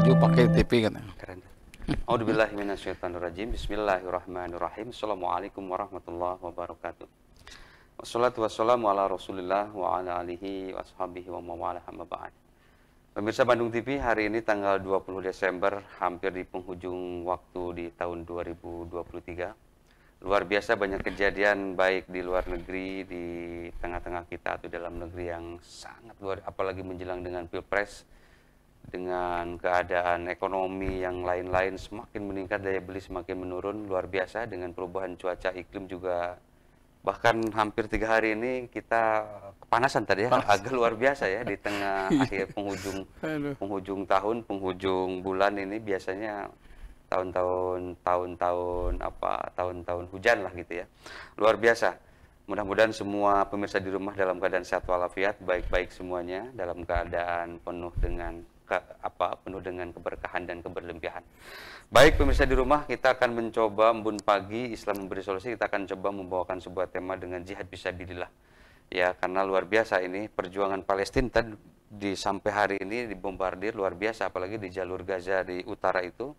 Yuk pakai TV kan. Keren. A'udzubillahi minasyaitonirrajim. Bismillahirrahmanirrahim. Assalamualaikum warahmatullahi wabarakatuh. Wassalatu wassalamu ala Rasulillah wa ala alihi washabihi wa mawala amma ba'd. Pemirsa Bandung TV, hari ini tanggal 20 Desember, hampir di penghujung waktu di tahun 2023. Luar biasa banyak kejadian baik di luar negeri, di tengah-tengah kita atau dalam negeri yang sangat luar, apalagi menjelang dengan Pilpres, dengan keadaan ekonomi yang lain-lain semakin meningkat, daya beli semakin menurun, luar biasa dengan perubahan cuaca iklim juga. Bahkan hampir 3 hari ini kita kepanasan tadi ya, agak luar biasa ya di tengah akhir penghujung tahun, penghujung bulan ini biasanya tahun-tahun hujan lah gitu ya. Luar biasa. Mudah-mudahan semua pemirsa di rumah dalam keadaan sehat walafiat, baik-baik semuanya, dalam keadaan penuh dengan keberkahan dan keberlimpahan. Baik pemirsa di rumah, kita akan mencoba Embun Pagi Islam Memberi Solusi, kita akan coba membawakan sebuah tema dengan jihad fisabilillah. Ya, karena luar biasa ini perjuangan Palestina di sampai hari ini dibombardir luar biasa, apalagi di jalur Gaza di utara itu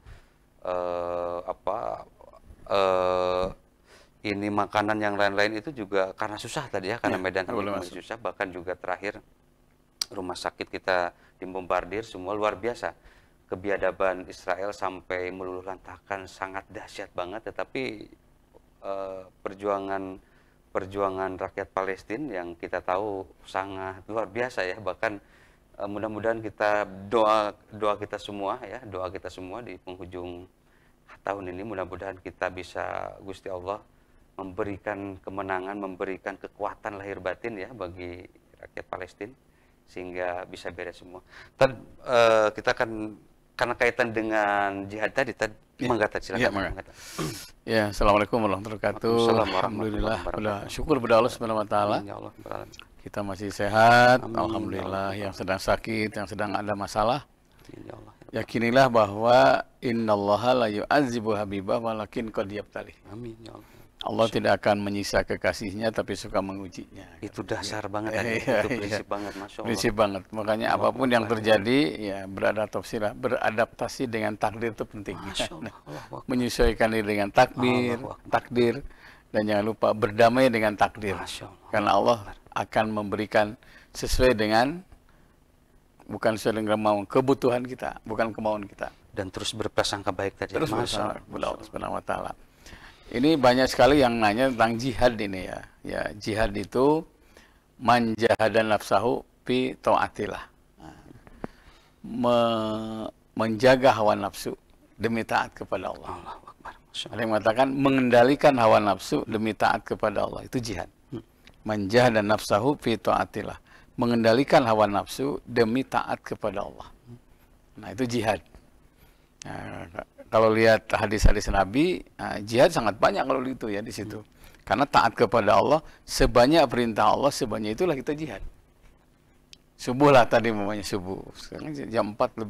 ini makanan yang lain-lain itu juga karena susah tadi ya, karena medan masih susah, bahkan juga terakhir rumah sakit kita dibombardir semua, luar biasa. Kebiadaban Israel sampai meluluh lantakan sangat dahsyat banget, tetapi perjuangan rakyat Palestina yang kita tahu sangat luar biasa ya. Bahkan mudah-mudahan kita doa kita semua ya, doa kita semua di penghujung tahun ini, mudah-mudahan kita bisa Gusti Allah memberikan kemenangan, memberikan kekuatan lahir batin ya bagi rakyat Palestina sehingga bisa beres semua. Kita akan, karena kaitan dengan jihad tadi, Mangga, silakan. Ya, assalamualaikum warahmatullahi wabarakatuh. Alhamdulillah, syukur kepada Allah Subhanahu wa taala. Kita masih sehat, alhamdulillah. Yang sedang sakit, yang sedang ada masalah, yakinilah bahwa innallaha la yu'adzibu habibah walakin qad yabtali. Amin ya Allah. Allah tidak akan menyisa kekasihnya, tapi suka mengujinya. Itu dasar banget, itu prinsip banget, Masya Allah. Prinsip banget. Makanya apapun yang terjadi, ya beradaptasi dengan takdir itu penting. Menyesuaikan diri dengan takdir, dan jangan lupa berdamai dengan takdir. Karena Allah akan memberikan sesuai dengan, bukan sesuai dengan kemauan, kebutuhan kita, bukan kemauan kita. Dan terus berprasangka baik tadi. Terus berprasangka kepada Allah Subhanahu wa taala. Ini banyak sekali yang nanya tentang jihad ini ya. Ya, jihad itu manjahadan nafsahu fi taatillah. Menjaga hawa nafsu demi taat kepada Allah. Ada yang mengatakan mengendalikan hawa nafsu demi taat kepada Allah, itu jihad. Manjahadan nafsahu fi taatillah. Mengendalikan hawa nafsu demi taat kepada Allah. Nah, itu jihad. Nah, kalau lihat hadis-hadis Nabi, jihad sangat banyak kalau itu ya di situ. Karena taat kepada Allah, sebanyak perintah Allah, sebanyak itulah kita jihad. Subuh lah tadi namanya subuh. Sekarang jam 4:05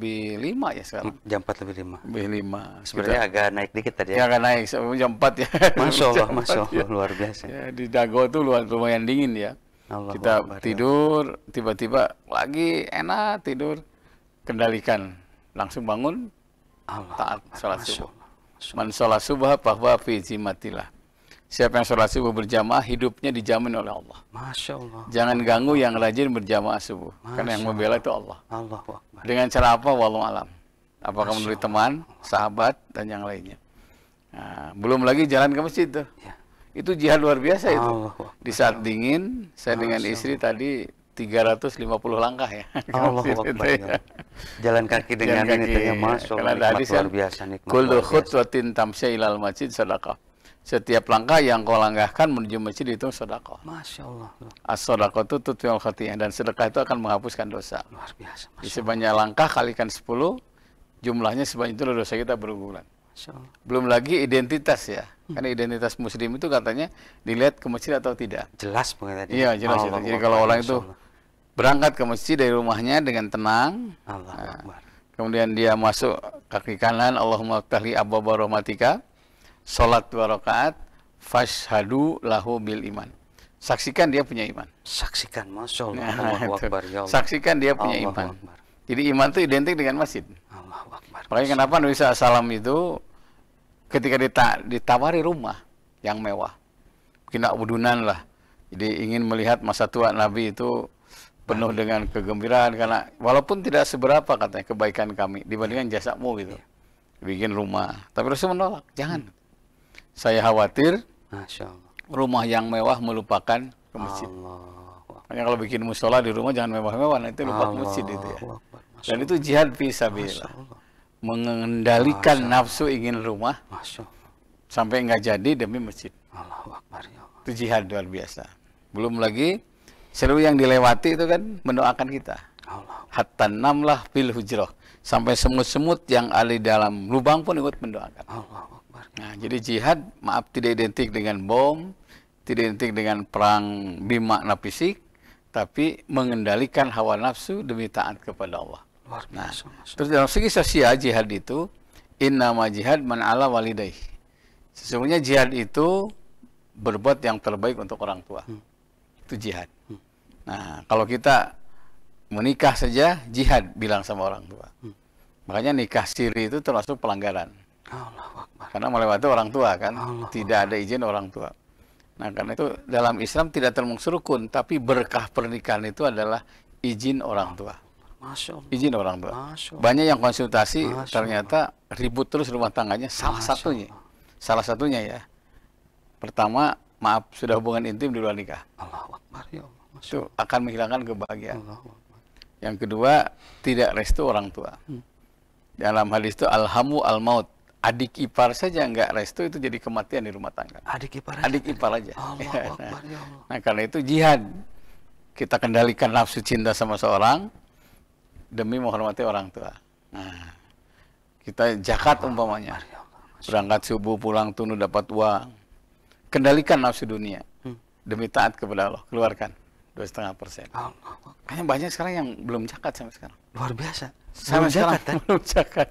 ya sekarang. Jam 4:05. Lebih 5. Sebenarnya agak naik dikit tadi ya. Ya agak naik, jam 4 ya. Masya Allah, luar biasa. Ya, di Dago tuh lumayan dingin ya. Kita tidur, tiba-tiba lagi enak tidur, kendalikan, langsung bangun, taat sholat subuh. Man sholat subuh bahwa fi zimatillah. Siapa yang sholat subuh berjamaah, hidupnya dijamin oleh Allah. Masya Allah. Jangan ganggu yang rajin berjamaah subuh, karena yang membela itu Allah. Dengan cara apa? Wallahu alam. Apakah melalui teman, sahabat, dan yang lainnya. Nah, belum lagi jalan ke masjid tuh. Ya. Itu jihad luar biasa itu. Di saat dingin, saya dengan istri tadi 350 langkah ya. Jalan kaki dengan ini, Masya Allah, luar biasa nikmat. Kullu khutwatin tamsya ilal masjid sadaqah. Setiap langkah yang kau langkahkan menuju masjid itu sedekah. Masya Allah. As-sadaqah itu tutfi'ul khati'ah, dan sedekah itu akan menghapuskan dosa. Luar biasa. Di sebanyak langkah kalikan 10, jumlahnya sebanyak itu dosa kita berguguran. Belum lagi identitas ya. Karena identitas muslim itu katanya dilihat ke masjid atau tidak. Jelas banget tadi. Iya, jelas itu. Jadi kalau orang itu berangkat ke masjid dari rumahnya dengan tenang, kemudian dia masuk kaki kanan, Allahumma ftahli abwaaba rahmatika, sholat 2 rakaat, fashhadu lahu bil iman. Saksikan dia punya iman. Saksikan, Masya Allah. Saksikan dia punya iman. Jadi iman itu identik dengan masjid. Makanya kenapa Nabi SAW itu ketika ditawari rumah yang mewah, kena udunan lah. Jadi ingin melihat masa tua Nabi itu penuh dengan kegembiraan karena walaupun tidak seberapa katanya kebaikan kami dibandingkan jasamu gitu. Bikin rumah. Tapi Rasul menolak, jangan. Saya khawatir Masya Allah. rumah yang mewah melupakan ke masjid. Makanya kalau bikin musola di rumah jangan mewah-mewah, nanti lupa ke masjid itu ya. Dan itu jihad fi sabilillah. Mengendalikan nafsu ingin rumah sampai enggak jadi demi masjid. Allahu Akbar, ya Allah. Itu jihad luar biasa. Belum lagi seluruh yang dilewati itu kan mendoakan kita. Hatta namlah fil hujrah. Sampai semut-semut yang ada di dalam lubang pun ikut mendoakan. Allahu Akbar. Nah, jadi jihad maaf tidak identik dengan bom, tidak identik dengan perang bermakna fisik, tapi mengendalikan hawa nafsu demi taat kepada Allah. Luar biasa. Terus dalam segi sosial jihad itu innama jihad man ala walidaih. Sesungguhnya jihad itu berbuat yang terbaik untuk orang tua. Itu jihad. Nah, kalau kita menikah saja jihad bilang sama orang tua. Makanya nikah siri itu termasuk pelanggaran. Allahu Akbar. Karena melewati orang tua kan, Allah. tidak ada izin orang tua. Nah, karena itu dalam Islam tidak termasuk rukun, tapi berkah pernikahan itu adalah izin orang tua. Masya Allah. Izin orang tua. Masya Allah. Banyak yang konsultasi Masya ternyata ribut terus rumah tangganya. Salah Masya satunya, Allah. salah satunya ya. Pertama, maaf sudah hubungan intim di luar nikah. Allahu Akbar, ya Allah. Masya Itu akan menghilangkan kebahagiaan. Allah. Allahu Akbar. Yang kedua, tidak restu orang tua. Dalam hadis itu alhamu al-maut. Adik ipar saja enggak restu itu jadi kematian di rumah tangga. Adik ipar. Adik ipar aja. Allahu Akbar, ya Allah. Nah, karena itu jihad. Kita kendalikan nafsu cinta sama seorang demi menghormati orang tua. Nah, kita zakat umpamanya. Berangkat subuh pulang tunu dapat uang. Kendalikan nafsu dunia demi taat kepada Allah. Keluarkan 2,5%. Kayaknya banyak sekarang yang belum zakat sampai sekarang. Luar biasa. Sampai Belum sekarang zakat, belum zakat.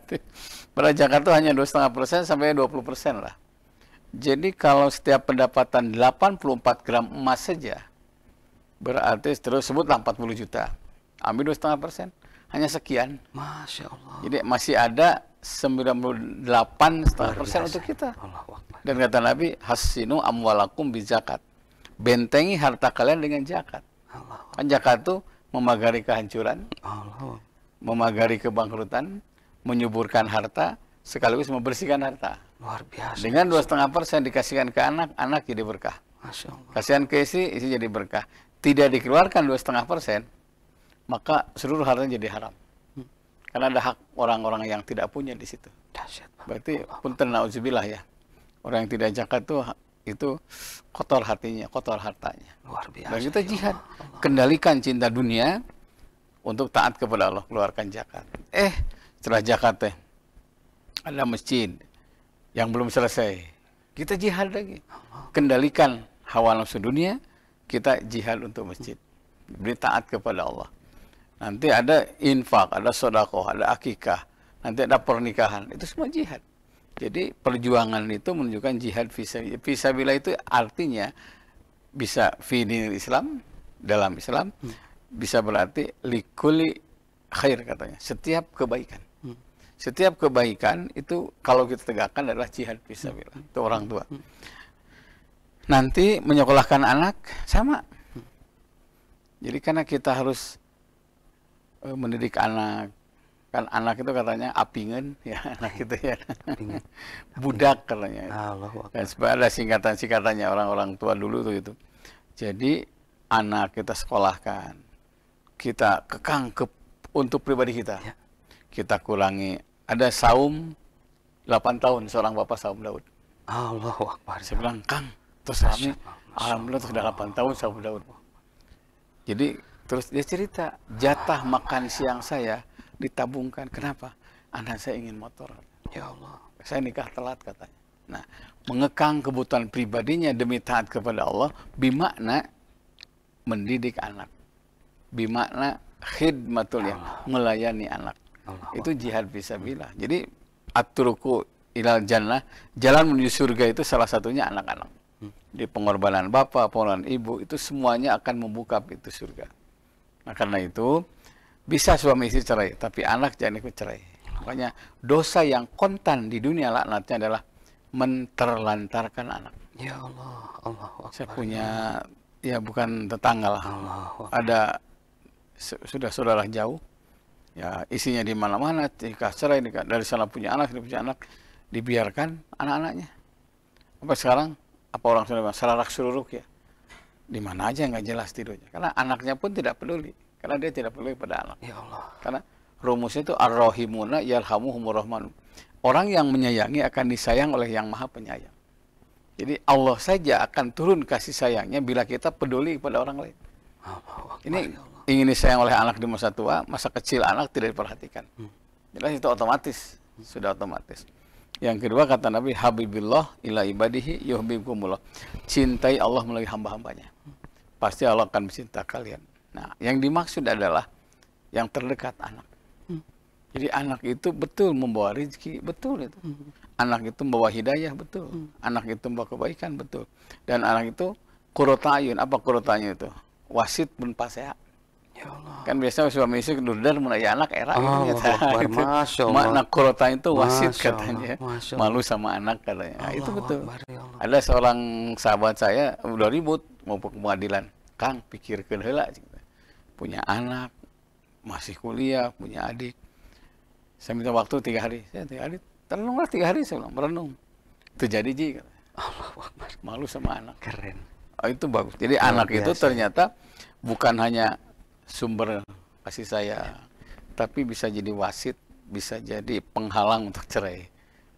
Pada zakat itu hanya 2,5% sampai 20% lah. Jadi kalau setiap pendapatan 84 gram emas saja, berarti terus sebutlah 40 juta. Ambil 2,5%, hanya sekian. Masya Allah. Jadi masih ada 98,5% untuk kita. Allahu Akbar. Dan kata Nabi, hasinu amwalakum bi zakat. Bentengi harta kalian dengan zakat. Allahu Kan zakat itu memagari kehancuran, Allah. memagari kebangkrutan, menyuburkan harta, sekaligus membersihkan harta. Luar biasa. Dengan 2,5% dikasihkan ke anak, anak jadi berkah. Masya Allah. Kasihan ke istri jadi berkah. Tidak dikeluarkan 2,5%, maka seluruh hartanya jadi haram. Karena ada hak orang-orang yang tidak punya di situ. Dahsyat, Pak. Berarti punten nauzubillah ya. Orang yang tidak zakat itu kotor hatinya, kotor hartanya. Luar biasa. Dan kita ya jihad, Allah. kendalikan cinta dunia untuk taat kepada Allah, keluarkan zakat. Setelah zakat ada masjid yang belum selesai, kita jihad lagi. Kendalikan hawa nafsu dunia, kita jihad untuk masjid. Beri taat kepada Allah. Nanti ada infak, ada sedekah, ada akikah, nanti ada pernikahan, itu semua jihad. Jadi perjuangan itu menunjukkan jihad fisabilillah. Fisabilillah itu artinya bisa fi dinil Islam, dalam Islam, bisa berarti likuli khair katanya, setiap kebaikan. Setiap kebaikan itu kalau kita tegakkan adalah jihad fisabilillah. Itu orang tua. Nanti menyekolahkan anak sama. Jadi karena kita harus mendidik anak, kan anak itu katanya apingen ya, anak itu ya. Budak katanya. Allahu Akbar. Dan ada singkatan-singkatannya orang-orang tua dulu tuh itu. Jadi anak kita sekolahkan, kita kekang untuk pribadi kita. Ya. Kita kurangi. Ada saum 8 tahun seorang bapak saum Daud. Allahu Akbar. Saya bilang, Kang, terus kami alhamdulillah sudah 8 tahun saum Daud. Jadi terus dia cerita, jatah makan siang saya ditabungkan. Kenapa? Anak saya ingin motor. Ya Allah. Saya nikah telat katanya. Nah, mengekang kebutuhan pribadinya demi taat kepada Allah, bimakna mendidik anak. Bimakna khidmatul yang melayani anak. Itu jihad fisabilillah. Jadi at-turuqu ilal jannah, jalan menuju surga itu salah satunya anak-anak. Di pengorbanan bapak, pengorbanan ibu, itu semuanya akan membuka pintu surga. Nah, karena itu bisa suami istri cerai, tapi anak jangan ikut cerai. Makanya dosa yang kontan di dunia laknatnya adalah menterlantarkan anak. Ya Allah, Allah. Saya punya, ya bukan tetangga lah. Ada sudah saudara jauh, ya isinya di mana-mana, nikah cerai, nikah dari sana punya anak, ini punya anak, dibiarkan anak-anaknya. Sampai sekarang apa orang sudah bilang selarak sururuk ya, di mana aja nggak jelas tidurnya. Karena anaknya pun tidak peduli, karena dia tidak peduli pada anak. Ya Allah. Karena rumusnya itu ar-rahimuna yarhamuhumur rahman. Orang yang menyayangi akan disayang oleh yang maha penyayang. Jadi Allah saja akan turun kasih sayangnya bila kita peduli kepada orang lain. Ini ingin disayang oleh anak di masa tua, masa kecil anak tidak diperhatikan. Jelas itu otomatis, sudah otomatis. Yang kedua kata Nabi, Habibillah ila ibadihi yuhibbukumullah. Cintai Allah melalui hamba-hambanya. Pasti Allah akan mencinta kalian. Nah, yang dimaksud adalah yang terdekat anak. Jadi anak itu betul membawa rezeki, betul itu. Anak itu membawa hidayah, betul. Anak itu membawa kebaikan, betul. Dan anak itu qurrata'ayun. Apa qurrata'ayun itu? Wasit pun paseha. Ya Allah. Kan biasanya suami istri kedudar mulai anak era gitu. Masya Allah. Makna qurrata'ayun itu wasit Masya katanya. Allah. Masya Allah. Malu sama anak katanya. Nah, itu betul. Akbar, ya Allah. Ada seorang sahabat saya udah ribut mau ke pengadilan. Kang, pikirkeun heula. Punya anak, masih kuliah, punya adik. Saya minta waktu 3 hari. Saya 3 hari, renunglah 3 hari, saya bilang, merenung. Itu jadi ji. Allahu Akbar. Malu sama anak. Keren. Oh, itu bagus. Jadi Luar anak biasa. itu ternyata bukan hanya sumber kasih sayang, tapi bisa jadi wasit, bisa jadi penghalang untuk cerai.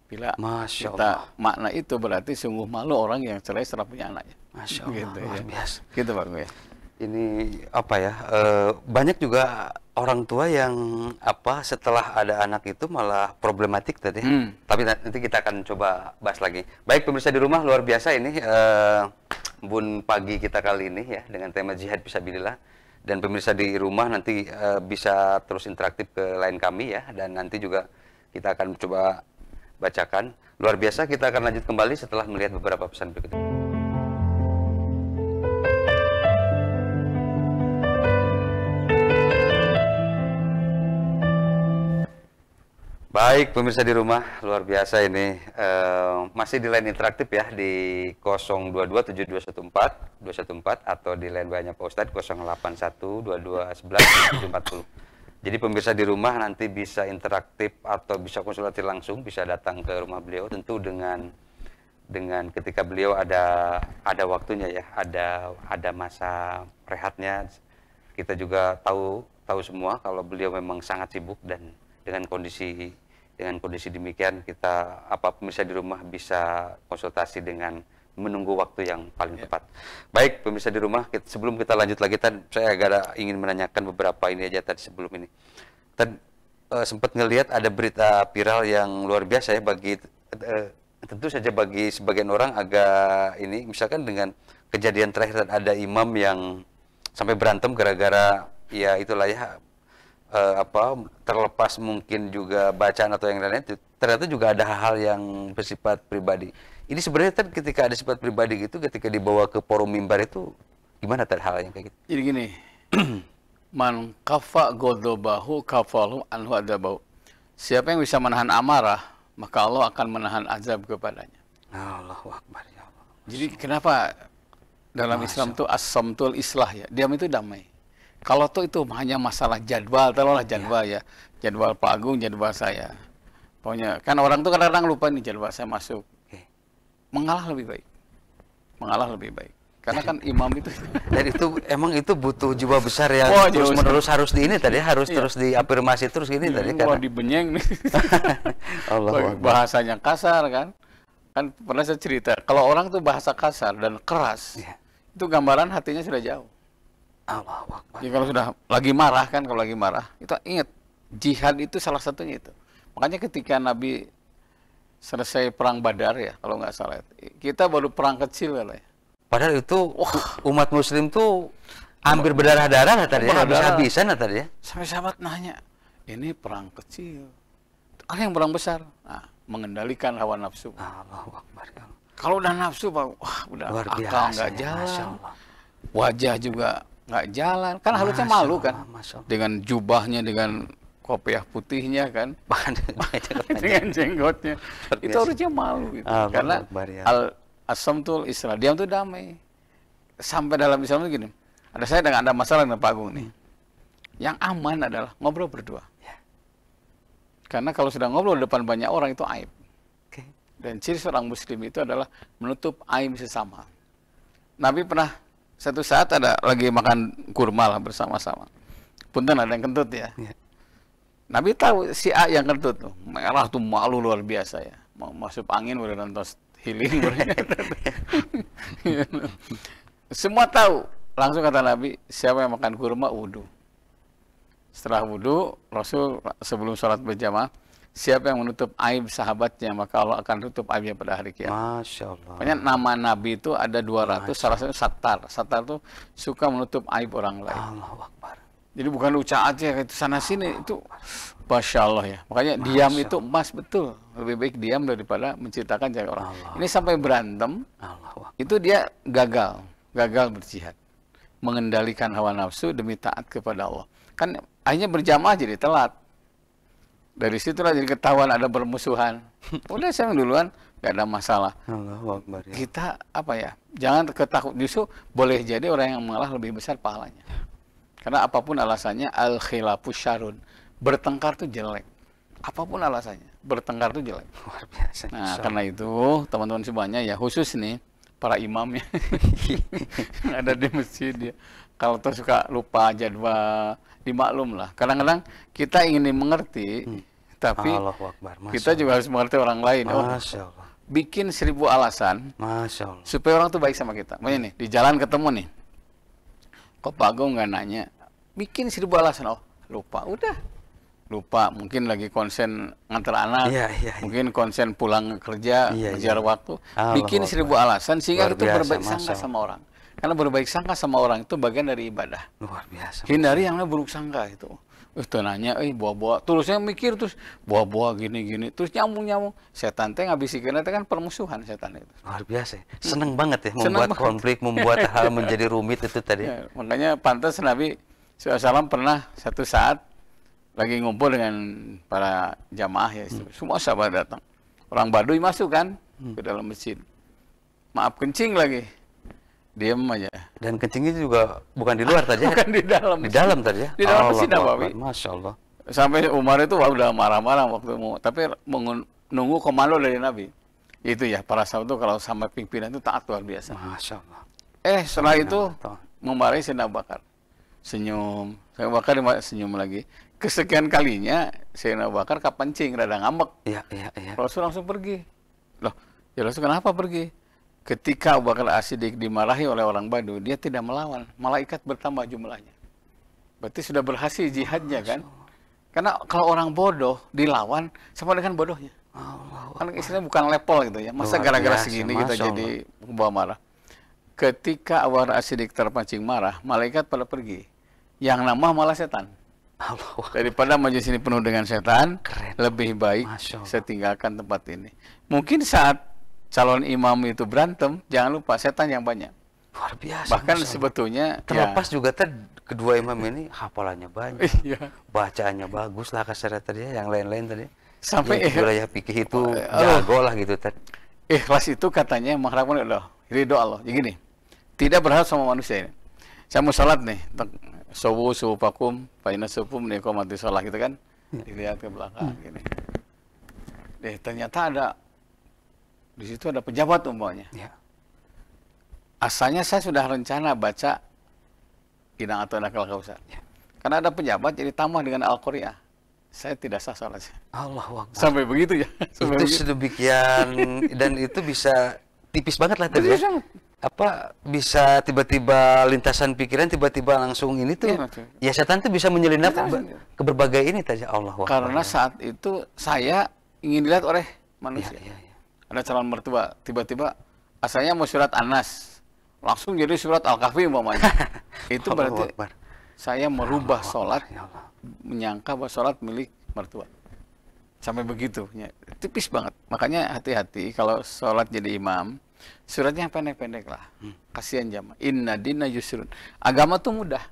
Bila Masya kita Allah. makna itu berarti sungguh malu orang yang cerai setelah punya anaknya. Masya Allah. Gitu, Luar ya. biasa. Gitu Pak ya. Ini apa ya? Banyak juga orang tua yang apa setelah ada anak itu malah problematik tadi. Tapi nanti kita akan coba bahas lagi. Baik pemirsa di rumah, luar biasa ini Bun pagi kita kali ini ya dengan tema jihad fisabilillah. Dan pemirsa di rumah nanti bisa terus interaktif ke line kami ya, dan nanti juga kita akan coba bacakan. Luar biasa, kita akan lanjut kembali setelah melihat beberapa pesan berikut ini. Baik, pemirsa di rumah, luar biasa ini. Masih di line interaktif ya, di 0227214 atau di line banyak Pak Ustadz 0812211 Jadi pemirsa di rumah nanti bisa interaktif atau bisa konsultasi langsung, bisa datang ke rumah beliau, tentu dengan ketika beliau ada waktunya ya, ada masa rehatnya. Kita juga tahu semua kalau beliau memang sangat sibuk, dan dengan kondisi demikian kita pemirsa di rumah bisa konsultasi dengan menunggu waktu yang paling tepat. Baik pemirsa di rumah, sebelum kita lanjut lagi, saya ingin menanyakan beberapa ini aja tadi sebelum ini. Sempat ngelihat ada berita viral yang luar biasa ya, bagi tentu saja bagi sebagian orang agak ini, misalkan dengan kejadian terakhir ada imam yang sampai berantem gara-gara ya itulah ya, terlepas mungkin juga bacaan atau yang lain-lain, ternyata juga ada hal-hal yang bersifat pribadi. Ini sebenarnya ketika ada sifat pribadi gitu, ketika dibawa ke forum mimbar itu gimana hal yang kayak gitu? Jadi gini, man kafa godobahu kafalu anhu adabahu. Siapa yang bisa menahan amarah, maka Allah akan menahan azab kepadanya. Allahu Akbar ya Allah. Jadi kenapa dalam Islam itu as-samtul islah ya, diam itu damai. Kalau tuh itu hanya masalah jadwal, taruhlah jadwal ya. Jadwal Pak Agung, jadwal saya. Pokoknya, kan orang tuh kadang-kadang lupa nih jadwal saya masuk. Mengalah lebih baik. Mengalah lebih baik. Karena kan imam itu. Dan itu emang itu butuh jiwa besar yang terus-menerus harus di ini tadi, harus terus diafirmasi terus gini tadi. Kalau dibenyeng nih. Allah bahasanya kasar kan. Kan pernah saya cerita, kalau orang tuh bahasa kasar dan keras, itu gambaran hatinya sudah jauh. Allah Akbar. Ya kalau sudah lagi marah kan, kalau lagi marah, itu ingat jihad itu salah satunya itu. Makanya ketika Nabi selesai perang Badar ya, kalau nggak salah, kita baru perang kecil kalau ya. Padahal itu umat Muslim tuh hampir berdarah-darah tadi ya, habis-habisan tadi ya. Sampai sahabat nanya, ini perang kecil, ada yang perang besar. Nah, mengendalikan hawa nafsu. Allahu Akbar. Kalau udah nafsu, Pak, wah udah luar akal biasa, nggak jalan, wajah juga nggak jalan, kan harusnya malu kan, dengan jubahnya, dengan kopiah putihnya kan, Bahkan dengan jenggotnya. Itu harusnya malu gitu. Karena al-samtul Islam, diam itu damai. Sampai dalam Islam itu gini, saya dengan ada masalah dengan Pak Agung nih. Yang aman adalah ngobrol berdua. Karena kalau sudah ngobrol di depan banyak orang itu aib. Dan ciri seorang muslim itu adalah menutup aib sesama. Nabi pernah satu saat ada lagi makan kurma lah bersama-sama. Punten ada yang kentut ya. Nabi tahu si A yang kentut tuh, merah tuh malu luar biasa ya. Mau masuk angin udah nonton healing. Semua tahu. Langsung kata Nabi, siapa yang makan kurma wudu. Setelah wudu, Rasul sebelum sholat berjamaah, siapa yang menutup aib sahabatnya, maka Allah akan tutup aibnya pada hari kiamat. Masya Allah. Makanya nama Nabi itu ada 200, salah satu Sattar. Sattar itu suka menutup aib orang lain. Allahu Akbar. Jadi bukan ucap aja itu sana sini, itu Masya Allah ya. Makanya diam itu emas betul. Lebih baik diam daripada menceritakan jaga orang. Ini sampai berantem, itu dia gagal berjihad. Mengendalikan hawa nafsu demi taat kepada Allah. Kan akhirnya berjamaah jadi telat. Dari situlah jadi ketahuan ada bermusuhan. Udah saya duluan, gak ada masalah. Allahu Akbar, ya. Kita apa ya? Jangan ketakut. Justru boleh jadi orang yang mengalah lebih besar pahalanya. Karena apapun alasannya, al-khilafu syarun. Bertengkar tuh jelek. Apapun alasannya, bertengkar tuh jelek. Luar biasa. Nah, karena itu teman-teman semuanya ya, khusus nih para imamnya ada di masjid ya. Kalau tuh suka lupa jadwal, dimaklum lah. Kadang-kadang kita ingin dimengerti, tapi kita juga harus mengerti orang lain. Masya Allah. Bikin 1000 alasan, Masya Allah, supaya orang tuh baik sama kita. Makanya nih, di jalan ketemu nih, kok Pak Agung nggak nanya? Bikin 1000 alasan, oh lupa, udah. Lupa, mungkin lagi konsen ngantar anak, mungkin konsen pulang kerja, ngejar waktu. Bikin 1000 alasan, sehingga itu berbaik sangka sama orang. Karena berbaik sangka sama orang itu bagian dari ibadah. Luar biasa. Hindari yang buruk sangka itu. Tuh nanya, buah-buah. Terusnya mikir terus, buah-buah gini-gini. Terus nyambung-nyambung. Setan teh ngabisikirnya teh kan permusuhan setan itu. Luar biasa. Seneng banget ya, membuat konflik, membuat hal menjadi rumit itu tadi. Ya, makanya pantas Nabi SAW pernah satu saat lagi ngumpul dengan para jamaah ya. Semua sahabat datang. Orang Baduy masuk kan ke dalam masjid. Maaf kencing lagi. Diam aja. Dan kencingnya juga bukan di luar tadi. Bukan di dalam. Di dalam tadi ya. Di dalam Masjid Nabawi. Masya Allah. Sampai Umar itu udah marah-marah waktu mau, tapi nunggu komando dari Nabi. Itu ya, para sahabat itu kalau sama pimpinan itu taat luar biasa. Masya Allah. Setelah itu memarahi Sayyidina Abu Bakar. Senyum. Sayyidina Abu Bakar senyum lagi. Kesekian kalinya Sayyidina Abu Bakar kepancing, rada ngambek. Iya. Rasul langsung pergi. Loh, ya Rasul kenapa pergi? Ketika Abu Bakar As-Siddiq dimarahi oleh orang Badu, dia tidak melawan. Malaikat bertambah jumlahnya. Berarti sudah berhasil jihadnya kan? Karena kalau orang bodoh dilawan, sama dengan bodohnya. Kan istilahnya bukan level gitu ya. Masa gara-gara segini kita jadi bawa marah. Ketika Abu Bakar As-Siddiq terpancing marah, malaikat pada pergi. Yang nama malah setan. Daripada majelis ini penuh dengan setan, lebih baik saya tinggalkan tempat ini. Mungkin saat calon imam itu berantem, jangan lupa setan yang banyak. Luar biasa. Bahkan sebetulnya terlepas juga kedua imam ini hafalannya banyak, bacaannya bagus lah kasarnya tadi, yang lain-lain tadi. Sampai wilayah fikih itu jago lah gitu tadi. Ikhlas itu katanya mengharapkan Allah, ridho Allah. Jadi gini, tidak berharap sama manusia ini. Saya mau sholat nih, subuh pakum, paina supum nih komati sholat gitu kan, dilihat ke belakang gini. Ternyata ada di situ ada pejabat umpamanya. Asalnya saya sudah rencana baca Inang atau Nakal Kausar. Karena ada pejabat jadi tambah dengan Al-Qur'an. Saya tidak sah sholatnya. Allahu Akbar. Sampai begitu ya. Itu sedemikian dan itu bisa tipis banget lah tadi. Apa bisa tiba-tiba lintasan pikiran tiba-tiba langsung ini tuh. Ya setan tuh bisa menyelinap ke berbagai ini tadi. Allahu Akbar. Karena saat itu saya ingin dilihat oleh manusia. Ada calon mertua, tiba-tiba asalnya mau surat An-Nas, langsung jadi surat Al-Kahfi umpamanya. Itu berarti saya merubah sholat, menyangka bahwa sholat milik mertua. Sampai begitu, ya, tipis banget. Makanya hati-hati kalau sholat jadi imam, suratnya pendek-pendek lah. Kasihan jamaah. Inna dina yusrun. Agama tuh mudah.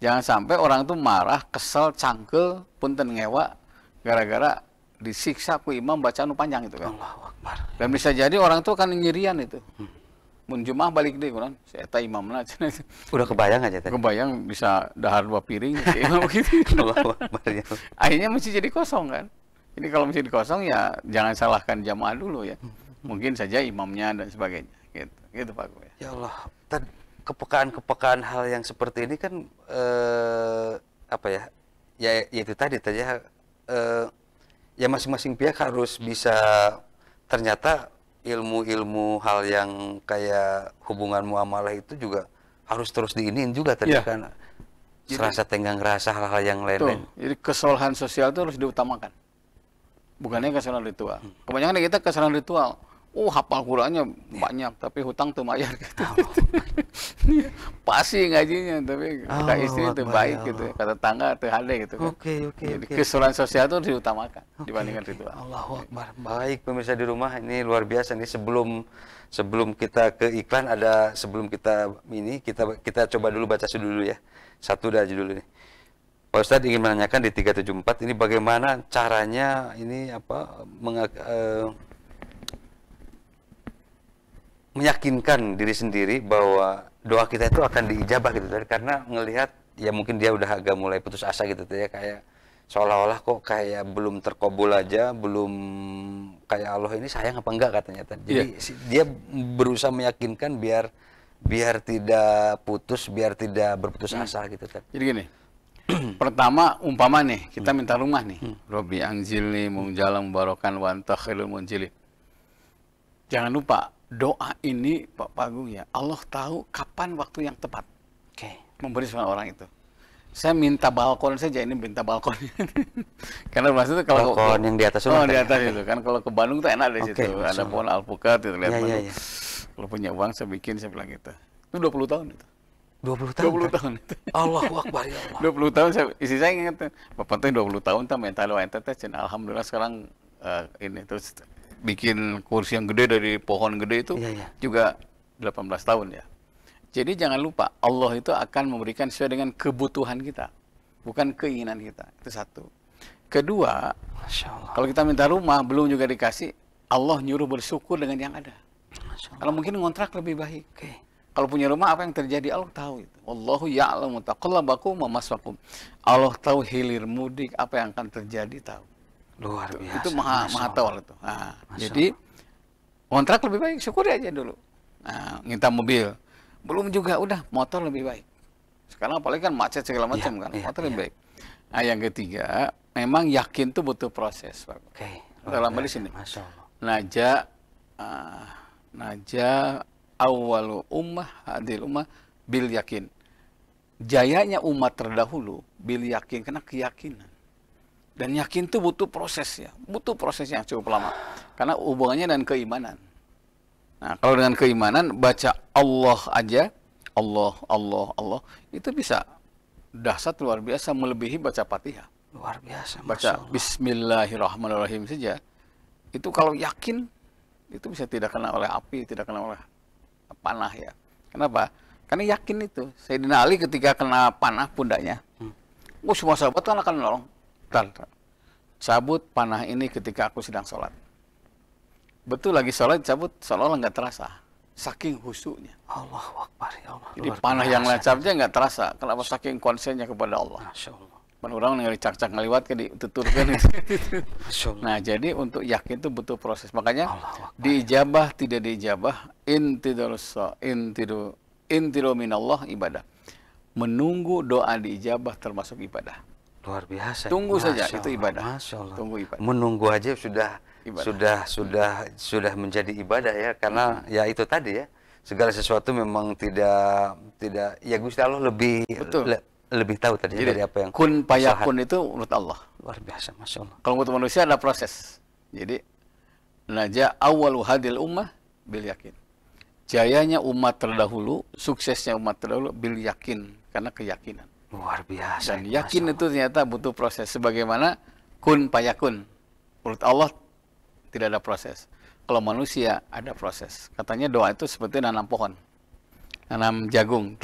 Jangan sampai orang tuh marah, kesel, cangkel, punten ngewa gara-gara disiksa ku imam baca anu panjang itu kan. Allahu Akbar. Dan bisa jadi orang tuh kan nyirian itu. Mun Jumaah balik deh kan, saya eta imamna cenah. Udah kebayang aja tadi. Kebayang bisa dahar 2 piring si imam gitu. Allahu Akbar ya. Akhirnya mesti jadi kosong kan. Ini kalau mesti kosong ya jangan salahkan jamaah dulu ya. Mungkin saja imamnya dan sebagainya. Gitu Pak Guru. Ya Allah, kepekaan-kepekaan hal yang seperti ini kan apa ya? Ya itu tadi ya ya masing-masing pihak harus bisa, ternyata ilmu-ilmu hal yang kayak hubungan muamalah itu juga harus terus diinin juga tadi Ya. kan. Serasa tenggang rasa hal-hal yang Tuh, lain-lain. jadi kesalahan sosial itu harus diutamakan. Bukannya kesalahan ritual. Kebanyakan kita kesalahan ritual. Hafal Qur'annya banyak, tapi hutang tuh bayar gitu. Pasti ngajinya, tapi kata istri itu baik gitu, kata tangga tuh hade gitu kan. Oke. Jadi kesalahan sosial itu harus diutamakan dibandingkan ritual. Allahu Akbar. Baik pemirsa di rumah, ini luar biasa nih. Sebelum kita ke iklan, sebelum kita kita coba dulu baca dulu ya. Satu aja dulu nih. Pak Ustadz ingin menanyakan di 374 ini bagaimana caranya ini meyakinkan diri sendiri bahwa doa kita itu akan diijabah gitu tadi, karena ngelihat ya mungkin dia udah agak mulai putus asa gitu ya, kayak seolah-olah kok kayak belum terkabul aja, belum kayak Allah ini sayang apa enggak katanya tadi. Jadi dia berusaha meyakinkan biar tidak putus, biar tidak berputus asa gitu tadi. Jadi gini, pertama umpama nih, kita minta rumah nih. Robi anzilni mungjalang barokan wa anta khairul munzilin. Jangan lupa, doa ini Pak Agung ya, Allah tahu kapan waktu yang tepat. Memberi sama orang itu. Saya minta balkon saja, ini minta balkon. Karena maksudnya kalau balkon yang di atas rumah. Di atas itu kan, kalau ke Bandung tuh enak di situ. Ada pohon alpukat itu lihat Bandung. Kalau punya uang saya bikin, saya bilang gitu. Itu 20 tahun itu. 20 tahun. 20 tahun itu. Allahu Akbar ya Allah. 20 tahun istri saya ingat, Bapak tuh 20 tahun tuh mental ente teh, alhamdulillah sekarang ini terus bikin kursi yang gede dari pohon gede itu juga 18 tahun ya. Jadi jangan lupa, Allah itu akan memberikan sesuai dengan kebutuhan kita, bukan keinginan kita. Itu satu. Kedua, kalau kita minta rumah belum juga dikasih, Allah nyuruh bersyukur dengan yang ada. Kalau mungkin ngontrak lebih baik. Kalau punya rumah apa yang terjadi Allah tahu itu. Wallahu ya'lamu taqallabakum wa maswaakum. Allah tahu hilir mudik apa yang akan terjadi tahu. Luar biasa. Itu maha tahu itu. Nah, jadi kontrak lebih baik, syukuri aja dulu. Nah, minta mobil belum juga, udah motor lebih baik. Sekarang apalagi kan macet segala macam kan, motor lebih baik. Nah, yang ketiga, memang yakin tuh butuh proses, Pak. Dalam di sini. Naja awwalu ummah hadil ummah bil yakin. Jayanya umat terdahulu bil yakin, karena keyakinan. Dan yakin itu butuh proses ya, butuh proses yang cukup lama. Karena hubungannya dengan keimanan. Nah, kalau dengan keimanan baca Allah aja, Allah, itu bisa dahsyat luar biasa, melebihi baca Fatihah. Luar biasa. Baca Bismillahirrahmanirrahim saja, itu kalau yakin itu bisa tidak kena oleh api, tidak kena oleh panah ya. Kenapa? Karena yakin itu. Sayyidina Ali ketika kena panah pundaknya, semua sahabat kan akan nolong. Cabut panah ini ketika aku sedang sholat. Betul lagi sholat, cabut, seolah-olah nggak terasa. Saking khusyuknya. Allahu Akbar ya Allah. Jadi panah yang lancapnya nggak terasa. Kenapa? Saking konsennya kepada Allah. Masya Allah. Orang ngeri cak-cak ngeliwat ke dituturkan. Nah, jadi untuk yakin itu butuh proses. Makanya diijabah tidak diijabah, intiru minallah ibadah. Menunggu doa diijabah termasuk ibadah. Luar biasa. Tunggu saja, itu ibadah. Masya Allah. Tunggu ibadah. Menunggu aja sudah menjadi ibadah ya, karena ya itu tadi ya, segala sesuatu memang tidak ya Gusti Allah lebih tahu tadi. Jadi, dari apa yang kun payakun itu menurut Allah. Luar biasa, Masya Allah. Kalau menurut manusia ada proses. Jadi naja awalu hadil ummah bil yakin. Jayanya umat terdahulu, suksesnya umat terdahulu bil yakin, karena keyakinan. Luar biasa. Dan yakin itu ternyata butuh proses. Sebagaimana kun payakun. Menurut Allah tidak ada proses. Kalau manusia ada proses. Katanya doa itu seperti nanam pohon. Nanam jagung.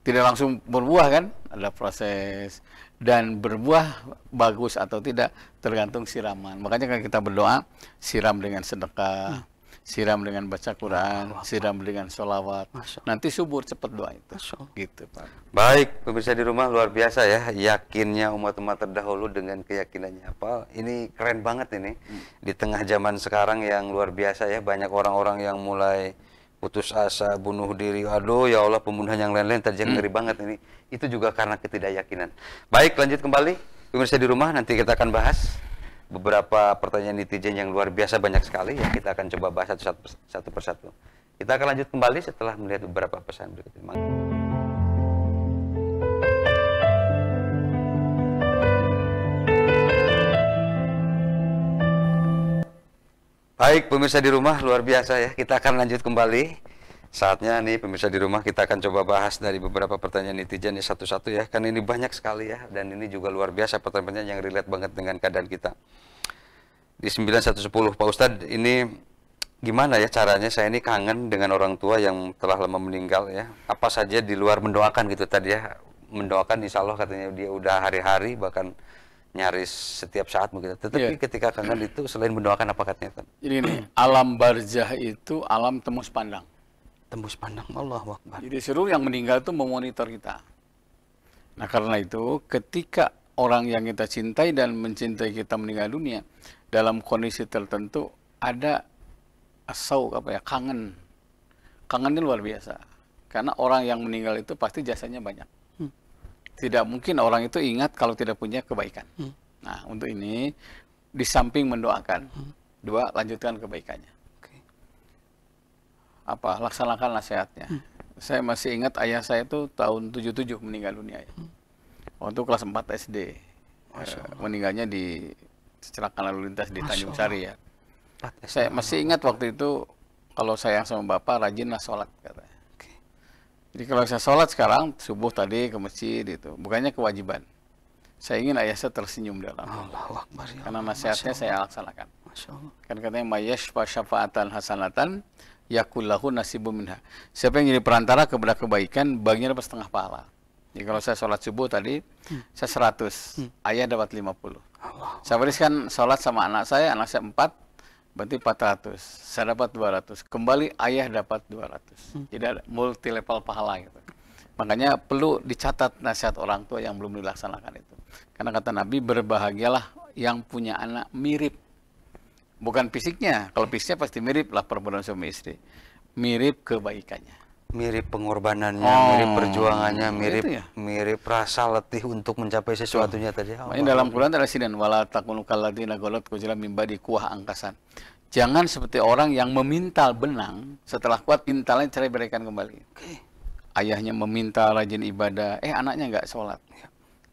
tidak langsung berbuah kan, ada proses, dan berbuah bagus atau tidak tergantung siraman. Makanya kan kita berdoa, siram dengan sedekah, siram dengan baca Quran, siram dengan sholawat, nanti subur cepat doa itu. Gitu Pak. Baik, pemirsa di rumah, luar biasa ya, yakinnya umat-umat terdahulu dengan keyakinannya apa. Ini keren banget ini. Di tengah zaman sekarang yang luar biasa ya, banyak orang-orang yang mulai putus asa, bunuh diri, aduh ya Allah, pembunuhan yang lain-lain, tadi ngeri banget ini. Itu juga karena ketidakyakinan. Baik, lanjut kembali, pemirsa di rumah, nanti kita akan bahas beberapa pertanyaan netizen yang luar biasa, banyak sekali ya. Kita akan coba bahas satu persatu. Kita akan lanjut kembali setelah melihat beberapa pesan berikut ini. Baik, pemirsa di rumah, luar biasa ya. Kita akan lanjut kembali. Saatnya nih pemirsa di rumah, kita akan coba bahas dari beberapa pertanyaan netizen ya, satu-satu ya. Kan ini banyak sekali ya, dan ini juga luar biasa pertanyaan yang relate banget dengan keadaan kita. Di 9110, Pak Ustadz, ini gimana ya caranya? Saya ini kangen dengan orang tua yang telah lama meninggal ya. Apa saja di luar mendoakan gitu tadi ya. Mendoakan insya Allah katanya dia udah hari-hari, bahkan nyaris setiap saat begitu. Tetapi ketika kangen itu selain mendoakan apa katanya? Jadi ini alam barzah itu alam tembus pandang. Tembus pandang, Allahu Akbar. Jadi seluruh yang meninggal itu memonitor kita. Nah karena itu ketika orang yang kita cintai dan mencintai kita meninggal dunia dalam kondisi tertentu ada kangen. Kangennya luar biasa. Karena orang yang meninggal itu pasti jasanya banyak. Tidak mungkin orang itu ingat kalau tidak punya kebaikan. Nah, untuk ini, di samping mendoakan, dua, lanjutkan kebaikannya. Laksanakan nasihatnya. Saya masih ingat ayah saya itu tahun 77 meninggal dunia. Ya. Waktu kelas 4 SD. Meninggalnya di kecelakaan lalu lintas di Tanjung Sari ya. Saya masih ingat waktu itu, kalau sayang sama bapak, rajinlah sholat, katanya. Jadi kalau saya sholat sekarang, subuh tadi ke masjid itu, bukannya kewajiban. Saya ingin ayah saya tersenyum dalam. Allahu Akbar. Ya, karena nasihatnya saya laksanakan. Kan katanya, mayyashfa syafa'atan hasanatan, yakullahu nasibu minha. Siapa yang jadi perantara kepada kebaikan, baginya dapat setengah pahala. Jadi kalau saya sholat subuh tadi, saya 100, ayah dapat 50. Saya berikan sholat sama anak saya 4, berarti 400, saya dapat 200, kembali ayah dapat 200. Jadi ada multi level pahala gitu. Makanya perlu dicatat nasihat orang tua yang belum dilaksanakan itu. Karena kata Nabi, berbahagialah yang punya anak mirip. Bukan fisiknya, kalau fisiknya pasti mirip lah perempuan suami istri. Mirip kebaikannya. Mirip pengorbanannya, mirip perjuangannya, mirip rasa letih untuk mencapai sesuatunya tadi. Ini dalam Quran ada sinan wala takunu kalladzina ghalat kujala min ba'di kuah angkasan. Jangan seperti orang yang memintal benang, setelah kuat pintalnya cerai berikan kembali. Ayahnya meminta rajin ibadah, anaknya nggak sholat.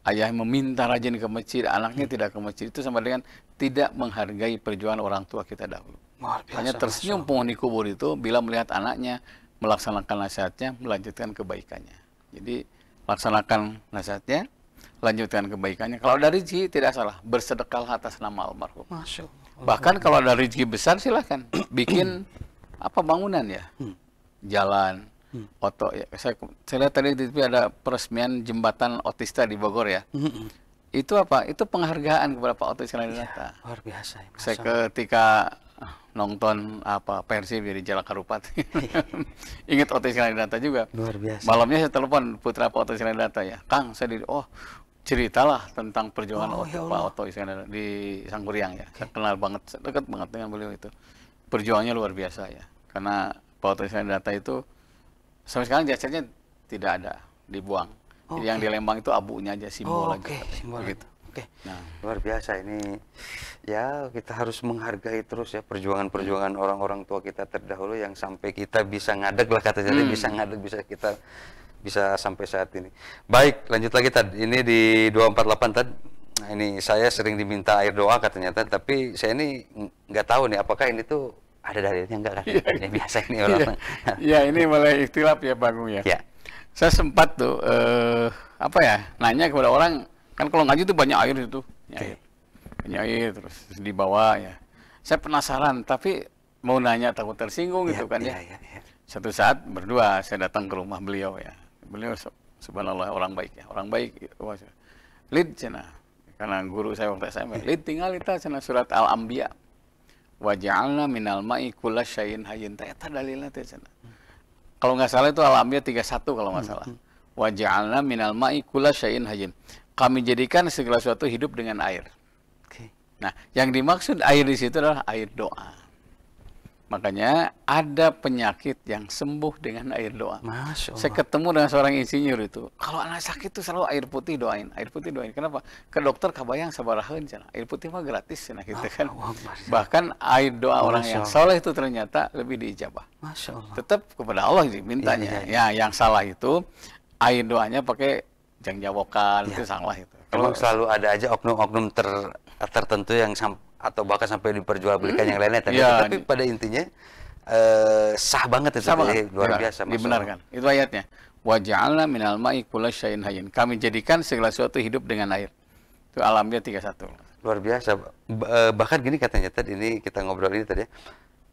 Ayah meminta rajin ke masjid, anaknya tidak ke masjid. Itu sama dengan tidak menghargai perjuangan orang tua kita dahulu. Hanya tersenyum penghuni kubur itu bila melihat anaknya melaksanakan nasihatnya, melanjutkan kebaikannya. Jadi laksanakan nasihatnya, lanjutkan kebaikannya. Kalau ada rezeki tidak salah, bersedekah atas nama almarhum. Masya Allah. Bahkan kalau ada rezeki besar silahkan bikin bangunan ya, jalan, ya. Saya lihat tadi di TV ada peresmian jembatan otista di Bogor ya. Itu Itu penghargaan kepada Pak Oto Iskandardiata. Luar biasa. Ya, saya ketika nonton Persib di Jalak Harupat. Ingat Oto Iskandardiata juga. Luar biasa. Malamnya saya telepon putra Pak Oto Iskandardiata ya. Kang, saya ceritalah tentang perjuangan Pak Oto Iskandardiata di Sangkuriang ya. Saya kenal banget, dekat banget dengan beliau itu. Perjuangannya luar biasa ya. Karena Pak Oto Iskandardiata itu sampai sekarang jasadnya tidak ada, dibuang. Jadi yang di Lembang itu abunya aja, simbol aja. Simbol gitu. Nah, luar biasa ini. Ya, kita harus menghargai terus ya perjuangan-perjuangan orang-orang tua kita terdahulu yang sampai kita bisa ngadeg lah katanya, bisa ngadeg, bisa sampai saat ini. Baik, lanjut lagi Tad. Ini di 248 Tad. Nah, ini saya sering diminta air doa katanya Tad, tapi saya ini nggak tahu nih apakah ini tuh ada dalilnya enggak kan? Ini biasa ini orang. Iya, ini mulai ikhtilaf ya Pak Agung ya. Saya sempat tuh nanya kepada orang, kan kalau ngaji tuh banyak air itu, banyak air terus dibawa ya. Saya penasaran tapi mau nanya takut tersinggung gitu kan ya. Satu saat berdua saya datang ke rumah beliau ya. Beliau Subhanallah, orang baik ya. Orang baik. Lid cenah. Karena guru saya waktu SMA, lid tinggal itu cenah surat Al-Anbiya. Wa ja'alna minal ma'i kullasyai'in hayyin. Eta dalilna teh cenah. Kalau nggak salah itu Al-Anbiya 31 kalau nggak salah. Wa ja'alna minal ma'i kullasyai'in hayyin. Kami jadikan segala sesuatu hidup dengan air. Nah, yang dimaksud air di situ adalah air doa. Makanya ada penyakit yang sembuh dengan air doa. Masya Allah. Saya ketemu dengan seorang insinyur itu. Kalau anak sakit itu selalu air putih doain, air putih doain. Kenapa? Ke dokter kabayang sabaraheun cenah. Air putih mah gratis cenah gitu kan. Bahkan air doa orang yang saleh itu ternyata lebih diijabah. Masya Allah. Tetap kepada Allah sih mintanya. Ya, yang salah itu air doanya pakai jangjawokan itu salah itu. Emang selalu ada aja oknum-oknum tertentu yang atau bahkan sampai diperjualbelikan yang lainnya tadi. Tapi pada intinya sah banget itu, luar biasa. Dibenarkan. Itu ayatnya. Wa ja'alna minal ma'i kullasyai'in hayyin. Kami jadikan segala sesuatu hidup dengan air. Itu Al-Anbiya 31. Luar biasa. Bahkan gini katanya tadi, ini kita ngobrol ini tadi ya.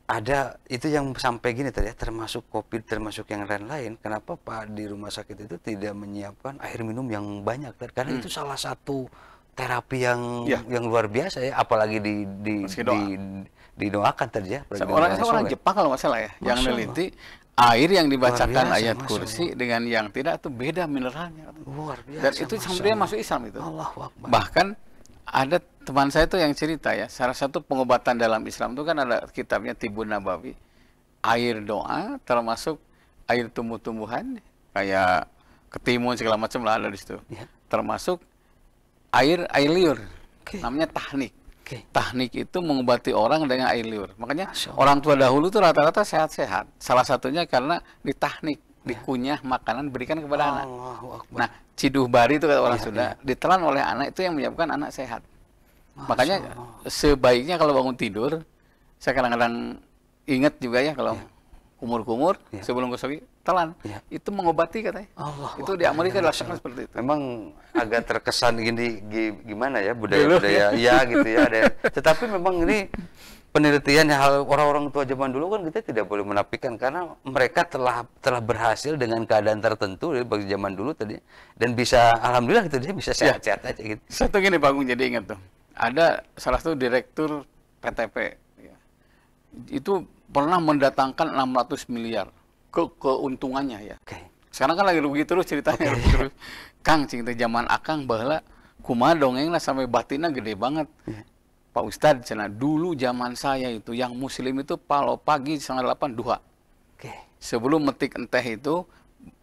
Ada itu yang sampai gini tadi ya, termasuk COVID, termasuk yang lain-lain. Kenapa Pak di rumah sakit itu tidak menyiapkan air minum yang banyak? Karena itu salah satu terapi yang luar biasa ya, apalagi didoakan tadi ya. Orang Jepang kalau nggak salah ya, yang neliti air yang dibacakan ayat kursi dengan yang tidak itu beda mineralnya. Luar biasa. Dan itu sebenarnya masuk Islam itu. Allahu Akbar. Bahkan ada teman saya itu yang cerita ya, salah satu pengobatan dalam Islam itu kan ada kitabnya Tibun Nabawi, air doa termasuk air tumbuh-tumbuhan kayak ketimun segala macam lah ada di situ. Termasuk air liur, namanya tahnik. Tahnik itu mengobati orang dengan air liur. Makanya orang tua dahulu tuh rata-rata sehat-sehat. Salah satunya karena ditahnik, dikunyah makanan berikan kepada anak. Nah, ciduh bari itu kata orang Sunda, ditelan oleh anak itu yang menyebabkan anak sehat. Makanya sebaiknya kalau bangun tidur, saya kadang-kadang ingat juga ya kalau kumur-kumur sebelum gosok telan, itu mengobati katanya. Itu di Amerika dilaksanakan seperti itu. Memang agak terkesan gimana ya budaya-budaya ya gitu ya. Tetapi memang ini penelitian hal orang-orang tua zaman dulu kan kita tidak boleh menafikan karena mereka telah berhasil dengan keadaan tertentu bagi zaman dulu tadi dan bisa alhamdulillah gitu dia bisa sehat-sehat aja gitu. Satu gini Pak Agung jadi ingat tuh. Ada salah satu direktur PTP ya. Itu pernah mendatangkan 600 miliar keuntungannya ya. Sekarang kan lagi rugi terus ceritanya. Terus Kang cing teh zaman akang baheula kumaha dongeng lah sampai batinnya gede banget. Pak Ustadz, cenah dulu zaman saya itu yang muslim itu kalau pagi 7:30 duha. Sebelum metik enteh itu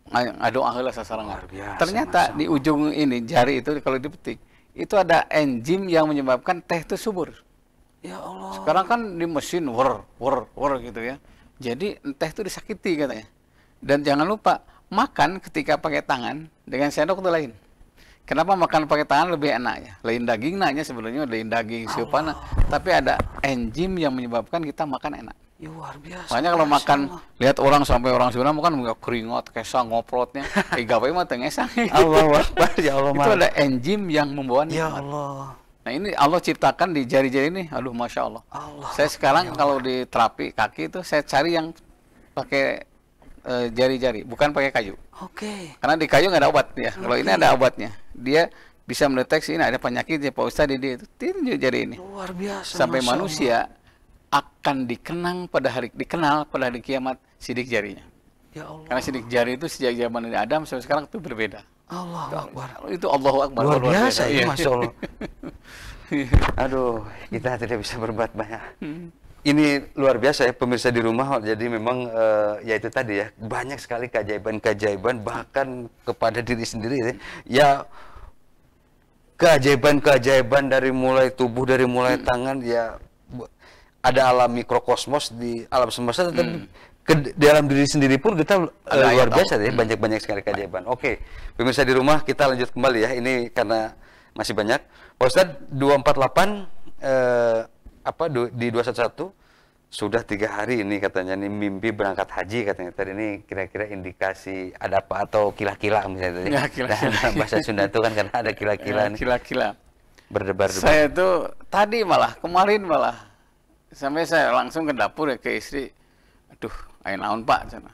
ngadoa heula sasarangan. Ternyata di ujung ini jari itu kalau dipetik itu ada enzim yang menyebabkan teh itu subur. Ya Allah. Sekarang kan di mesin wor gitu ya. Jadi teh itu disakiti katanya. Dan jangan lupa makan ketika pakai tangan dengan sendok itu lain. Kenapa makan pakai tangan lebih enak ya? Lain daging nanya sebenarnya lain daging siupana, tapi ada enzim yang menyebabkan kita makan enak. Ya, luar biasa. Makanya kalau makan lihat orang sampai orang Sunda makan enggak keringat, kesang, ngoprotnya, gawe mah teu ngesang. Allahu Akbar, ya Allah. Itu ada enzim yang membawa nikmat. Ya Allah. Nah ini Allah ciptakan di jari-jari ini, aduh Masya Allah. Saya sekarang kalau di terapi kaki itu saya cari yang pakai jari-jari, bukan pakai kayu. Karena di kayu nggak ada obat ya. Kalau ini ada obatnya, dia bisa mendeteksi ini ada penyakitnya Pak Ustadz di itu tinju jari ini. Luar biasa. Sampai manusia akan dikenal pada hari kiamat sidik jarinya. Ya Allah. Karena sidik jari itu sejak zaman Nabi Adam sampai sekarang itu berbeda. Allahu Akbar. Itu Allahu Akbar. Luar biasa ya, Masya Allah. Aduh, kita tidak bisa berbuat banyak. Ini luar biasa ya pemirsa di rumah. Jadi memang ya itu tadi ya, banyak sekali keajaiban-keajaiban bahkan kepada diri sendiri ya. Ya keajaiban-keajaiban dari mulai tubuh, dari mulai tangan ya ada alam mikrokosmos di alam semesta tetapi di dalam diri sendiri pun kita luar biasa ya, banyak-banyak sekali keajaiban. Oke, pemirsa di rumah kita lanjut kembali ya. Ini karena masih banyak. Pak Ustadz 248 di 211 sudah 3 hari ini katanya nih mimpi berangkat haji katanya. Tadi ini kira-kira indikasi ada apa atau kila-kila misalnya tadi. Ya, kila-kila. Bahasa Sunda itu kan karena ada kila-kila. Kila-kila. Berdebar-debar. Saya itu kemarin malah sampai saya langsung ke dapur ya ke istri. Aduh, ayo naon Pak sana.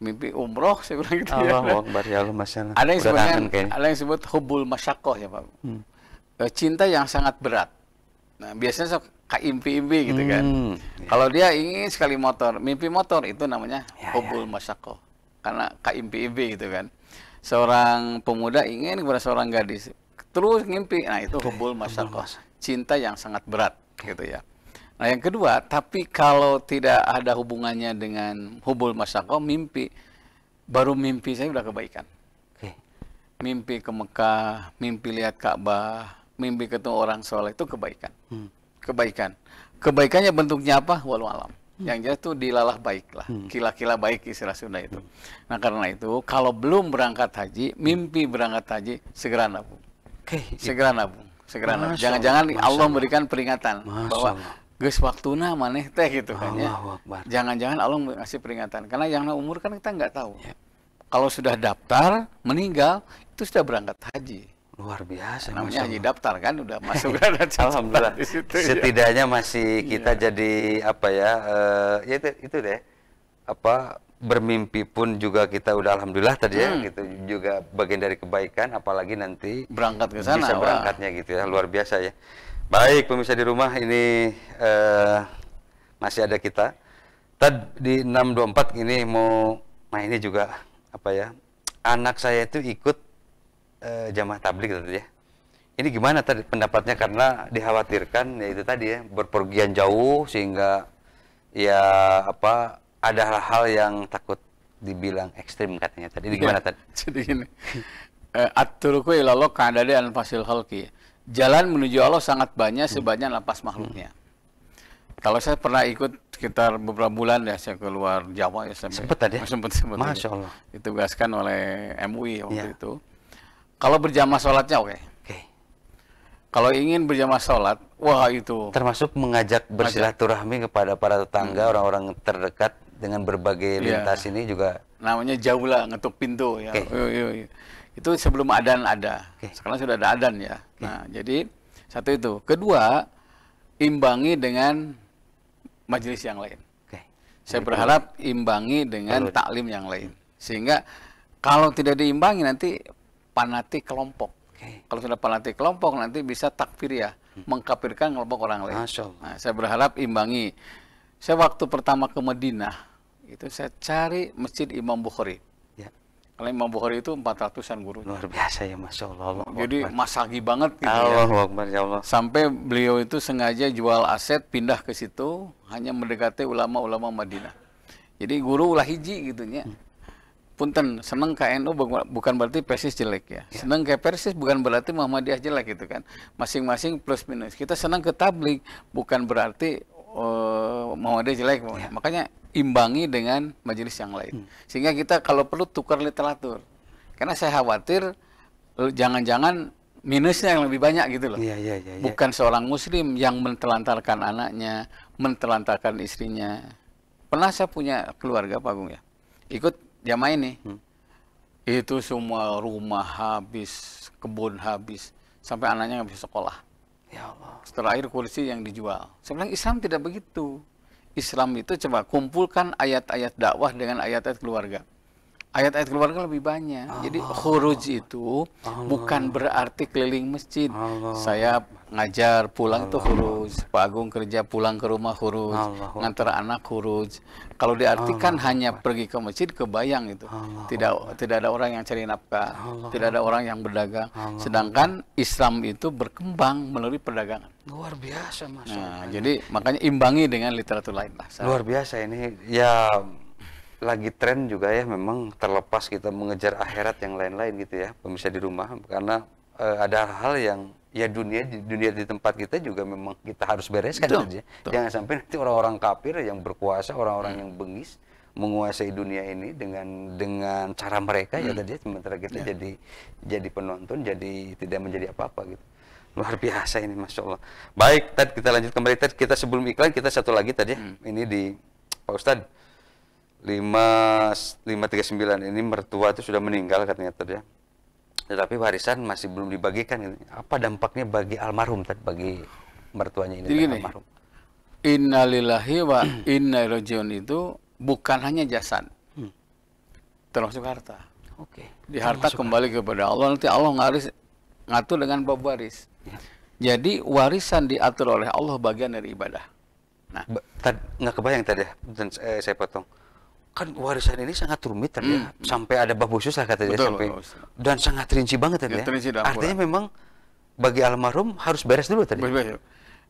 mimpi umroh, saya bilang gitu ya. Allahu Akbar, ya Allah, Masya Allah. Ada yang Udah kangen sebenarnya, kayaknya. ada yang sebut hubul masyakoh ya Pak. Cinta yang sangat berat. Nah, biasanya kayak impi-impi gitu kan. Kalau dia ingin sekali motor, mimpi motor, itu namanya hubul masyakoh. Karena kayak impi-impi gitu kan. Seorang pemuda ingin kepada seorang gadis, terus ngimpi. Nah, itu hubul masyakoh. Cinta yang sangat berat gitu ya. Nah, yang kedua, tapi kalau tidak ada hubungannya dengan hubul masyakoh, mimpi, baru mimpi saya udah kebaikan. Mimpi ke Mekah, mimpi lihat Ka'bah, mimpi ketemu orang soleh, itu kebaikan. Kebaikan. Kebaikannya bentuknya apa? Walau alam. Yang jelas itu dilalah baik lah. Kila-kila baik istilah Sunda itu. Nah, karena itu, kalau belum berangkat haji, mimpi berangkat haji, segera nabung. Segera nabung. Segera nabung. Jangan-jangan Allah memberikan peringatan bahwa geus waktuna maneh teh gitu kan ya. Jangan-jangan Allah ngasih peringatan. Karena yang umur kan kita nggak tahu. Kalau sudah daftar, meninggal, itu sudah berangkat haji. Luar biasa. Namanya haji daftar kan, udah masuk. Alhamdulillah. Di situ, setidaknya masih kita jadi apa ya, ya itu deh. Apa, bermimpi pun juga kita udah alhamdulillah tadi ya, gitu juga bagian dari kebaikan, apalagi nanti berangkat ke sana. Bisa berangkatnya gitu ya, luar biasa ya. Baik pemirsa di rumah, ini masih ada kita. Di 624 ini nah ini juga apa ya, anak saya itu ikut jamaah tabligh tadi ya. Ini gimana tadi pendapatnya, karena dikhawatirkan ya itu tadi ya, berpergian jauh sehingga ya apa, ada hal-hal yang takut dibilang ekstrim katanya tadi. Ini gimana tadi? Jadi gini, at-turuqu ilallah ka'adadi anfasil khalqi. Jalan menuju Allah sangat banyak sebanyak napas makhluknya. Kalau saya pernah ikut sekitar beberapa bulan ya, saya keluar Jawa ya, sempat tadi ya? Sempat. Masya Allah. Ditugaskan oleh MUI waktu itu. Kalau berjamaah sholatnya oke. Kalau ingin berjamaah sholat, wah itu. Termasuk mengajak bersilaturahmi kepada para tetangga, orang-orang terdekat dengan berbagai lintas ini juga. Namanya jaulah, ngetuk pintu ya. Itu sebelum adzan ada. Sekarang sudah ada adzan ya. Nah, jadi satu itu. Kedua, imbangi dengan majelis yang lain. Saya berharap imbangi dengan taklim yang lain. Sehingga kalau tidak diimbangi nanti fanatik kelompok. Kalau sudah fanatik kelompok nanti bisa takfir ya, mengkafirkan kelompok orang lain. Nah, saya berharap imbangi. Saya waktu pertama ke Madinah itu saya cari masjid Imam Bukhari. Kalau Imam Bukhari itu 400-an guru. Luar biasa ya, Masya Allah. Jadi masagi banget gitu Allahu Akbar, ya Allah. Sampai beliau itu sengaja jual aset pindah ke situ hanya mendekati ulama-ulama Madinah. Jadi guru ulah hiji gitu nya. Punten, seneng ke NU bukan berarti Persis jelek ya. Seneng ke Persis bukan berarti Muhammadiyah jelek gitu kan. Masing-masing plus minus. Kita senang ke tabligh bukan berarti Muhammadiyah jelek. Makanya imbangi dengan majelis yang lain. Sehingga kita kalau perlu tukar literatur. Karena saya khawatir jangan-jangan minusnya yang lebih banyak gitu loh. Bukan seorang muslim yang mentelantarkan anaknya, mentelantarkan istrinya. Pernah saya punya keluarga Pak Agung ya, ikut jamaah ini. Itu semua rumah habis, kebun habis, sampai anaknya nggak bisa sekolah. Ya Allah. Terakhir kursi yang dijual. Saya bilang Islam tidak begitu. Islam itu coba kumpulkan ayat-ayat dakwah dengan ayat-ayat keluarga. Ayat-ayat keluarga lebih banyak. Jadi khuruj itu bukan berarti keliling masjid. Saya ngajar pulang tuh khuruj. Pak Agung kerja pulang ke rumah khuruj. Ngantar anak khuruj. Kalau diartikan hanya pergi ke masjid, kebayang itu. Tidak ada orang yang cari nafkah. Tidak ada orang yang berdagang. Sedangkan Islam itu berkembang melalui perdagangan. Luar biasa, Mas. Nah, jadi makanya imbangi dengan literatur lain lah. Luar biasa ini. Ya, lagi tren juga ya, memang terlepas kita mengejar akhirat yang lain-lain gitu ya, pemirsa di rumah, karena ada hal yang ya dunia di tempat kita juga memang kita harus bereskan aja. Jangan sampai nanti orang-orang kafir yang berkuasa, orang-orang yang bengis menguasai dunia ini dengan cara mereka ya tadi, sementara kita jadi penonton, jadi tidak menjadi apa-apa gitu. Luar biasa ini, Masya Allah. Baik, tadi kita lanjut kembali. Tadi kita sebelum iklan kita satu lagi tadi ini di Pak Ustadz 539 ini mertua itu sudah meninggal katanya tadi ya. Tetapi warisan masih belum dibagikan. Apa dampaknya bagi almarhum tadi, bagi mertuanya ini? Jadi gini, almarhum. Innalillahi wa inna ilaihi rajiun itu bukan hanya jasad. termasuk harta. Oke. Di harta kembali kepada Allah, nanti Allah ngatur dengan bab waris. Ya. Jadi warisan diatur oleh Allah bagian dari ibadah. Nah, Nggak kebayang tadi ya, dan saya potong. Kan warisan ini sangat rumit tadi ya, sampai ada bab khusus lah katanya, betul, sampai betul. dan sangat rinci banget tadi ya. Rinci dalam Artinya memang bagi almarhum harus beres dulu tadi. Betul.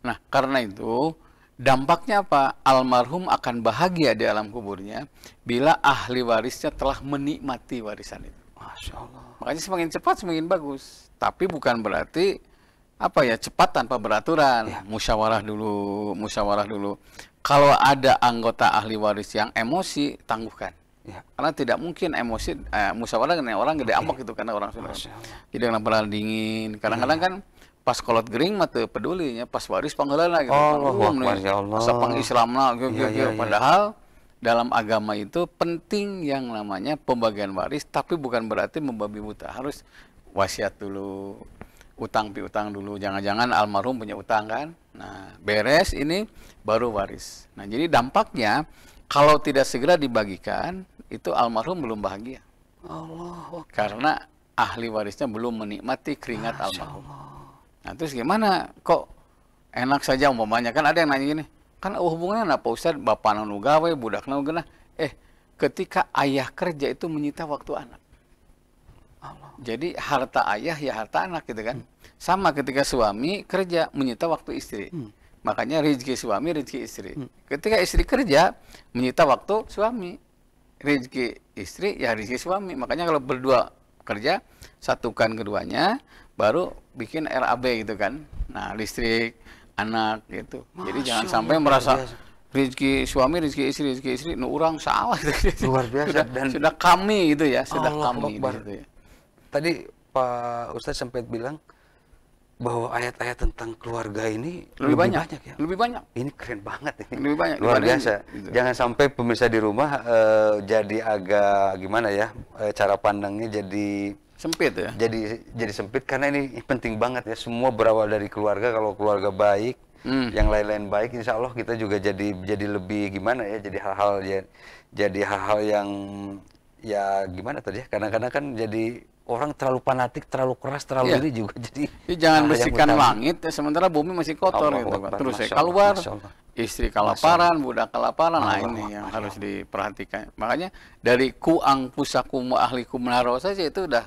Nah, karena itu dampaknya apa? Almarhum akan bahagia di alam kuburnya bila ahli warisnya telah menikmati warisan itu. Masya Allah. Makanya semakin cepat semakin bagus. Tapi bukan berarti apa ya, cepat tanpa beraturan. Ya. Musyawarah dulu. Kalau ada anggota ahli waris yang emosi, tangguhkan. Ya. Karena tidak mungkin emosi musyawarah dengan orang gede amok itu, karena orang sudah. Jadi dengan pernah dingin. Kadang-kadang kan pas kolot gering mah teu pedulinya, pas waris panggeulana gitu. Ya Allah. Asa pangislamna gitu. Padahal dalam agama itu penting yang namanya pembagian waris, tapi bukan berarti membabi buta. Harus wasiat dulu, utang piutang dulu. Jangan-jangan almarhum punya utang kan. Nah, beres ini baru waris. Nah, jadi dampaknya kalau tidak segera dibagikan, itu almarhum belum bahagia. Allah. Karena ahli warisnya belum menikmati keringat almarhum. Nah, terus gimana? Kok enak saja umpamanya? Kan ada yang nanya gini, kan hubungannya apa Ustaz? Bapak nu gawe, budak nu genah. Ketika ayah kerja itu menyita waktu anak. Allah. Jadi harta ayah ya harta anak gitu kan. Sama ketika suami kerja menyita waktu istri. Makanya rezeki suami, rezeki istri. Ketika istri kerja menyita waktu suami. Rezeki istri ya rezeki suami. Makanya kalau berdua kerja, satukan keduanya, baru bikin RAB gitu kan. Nah, listrik, anak gitu. Jadi jangan sampai merasa rezeki suami, rezeki istri, nu urang salah gitu. Luar biasa. Sudah kami gitu ya, sudah kami gitu ya. Tadi Pak Ustadz sempat bilang bahwa ayat-ayat tentang keluarga ini lebih banyak ya. Lebih banyak. Ini keren banget ini. Lebih banyak. Luar biasa. Gitu. Jangan sampai pemirsa di rumah jadi agak gimana ya, cara pandangnya jadi sempit ya. Jadi sempit karena ini penting banget ya. Semua berawal dari keluarga. Kalau keluarga baik, yang lain-lain baik, insya Allah kita juga jadi lebih gimana ya. Jadi hal-hal yang ya gimana tadi ya. Kadang-kadang kan jadi orang terlalu fanatik, terlalu keras, terlalu ini juga jadi. Jangan bersihkan langit, sementara bumi masih kotor gitu. Terus keluar, istri kelaparan, budak kelaparan, nah ini yang harus diperhatikan. Makanya dari kuang pusakum ahlikum naro saja itu udah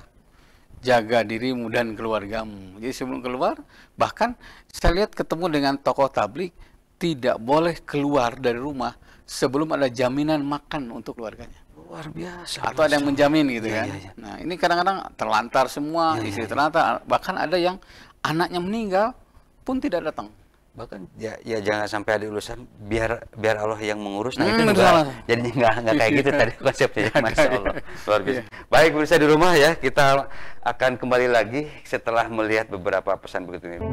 jaga dirimu dan keluargamu. Jadi sebelum keluar, bahkan saya lihat ketemu dengan tokoh tablik, tidak boleh keluar dari rumah sebelum ada jaminan makan untuk keluarganya. Luar biasa. Atau ada yang menjamin gitu kan. Nah, ini kadang-kadang terlantar semua, istri terlantar, bahkan ada yang anaknya meninggal pun tidak datang. Bahkan ya jangan sampai ada urusan biar Allah yang mengurus. Nah, itu juga jadinya nggak kayak gitu tadi konsepnya. Masya Allah. Luar biasa. Baik, pemirsa di rumah ya, kita akan kembali lagi setelah melihat beberapa pesan begitu ini.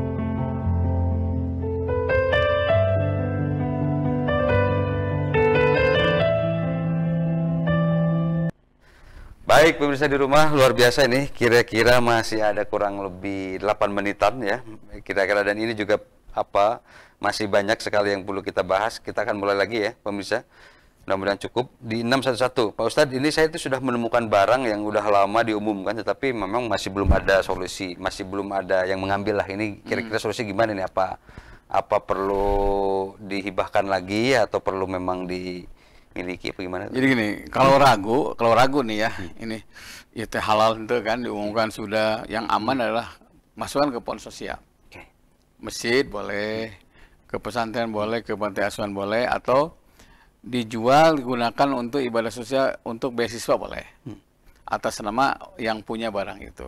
Baik, pemirsa di rumah, luar biasa ini. Kira-kira masih ada kurang lebih 8 menitan ya. Kira-kira, dan ini juga masih banyak sekali yang perlu kita bahas. Kita akan mulai lagi ya, pemirsa. Mudah-mudahan cukup. Di 611, Pak Ustadz, ini saya itu sudah menemukan barang yang udah lama diumumkan, tetapi memang masih belum ada solusi, masih belum ada yang mengambil lah. Ini kira-kira solusi gimana nih? Apa perlu dihibahkan lagi atau perlu memang miliki apa gimana? Jadi gini, kalau ragu nih ya, ini ya halal itu kan diumumkan sudah, yang aman adalah masukkan ke pon sosial. Masjid boleh, ke pesantren boleh, ke panti asuhan boleh, atau dijual digunakan untuk ibadah sosial, untuk beasiswa boleh. Atas nama yang punya barang itu.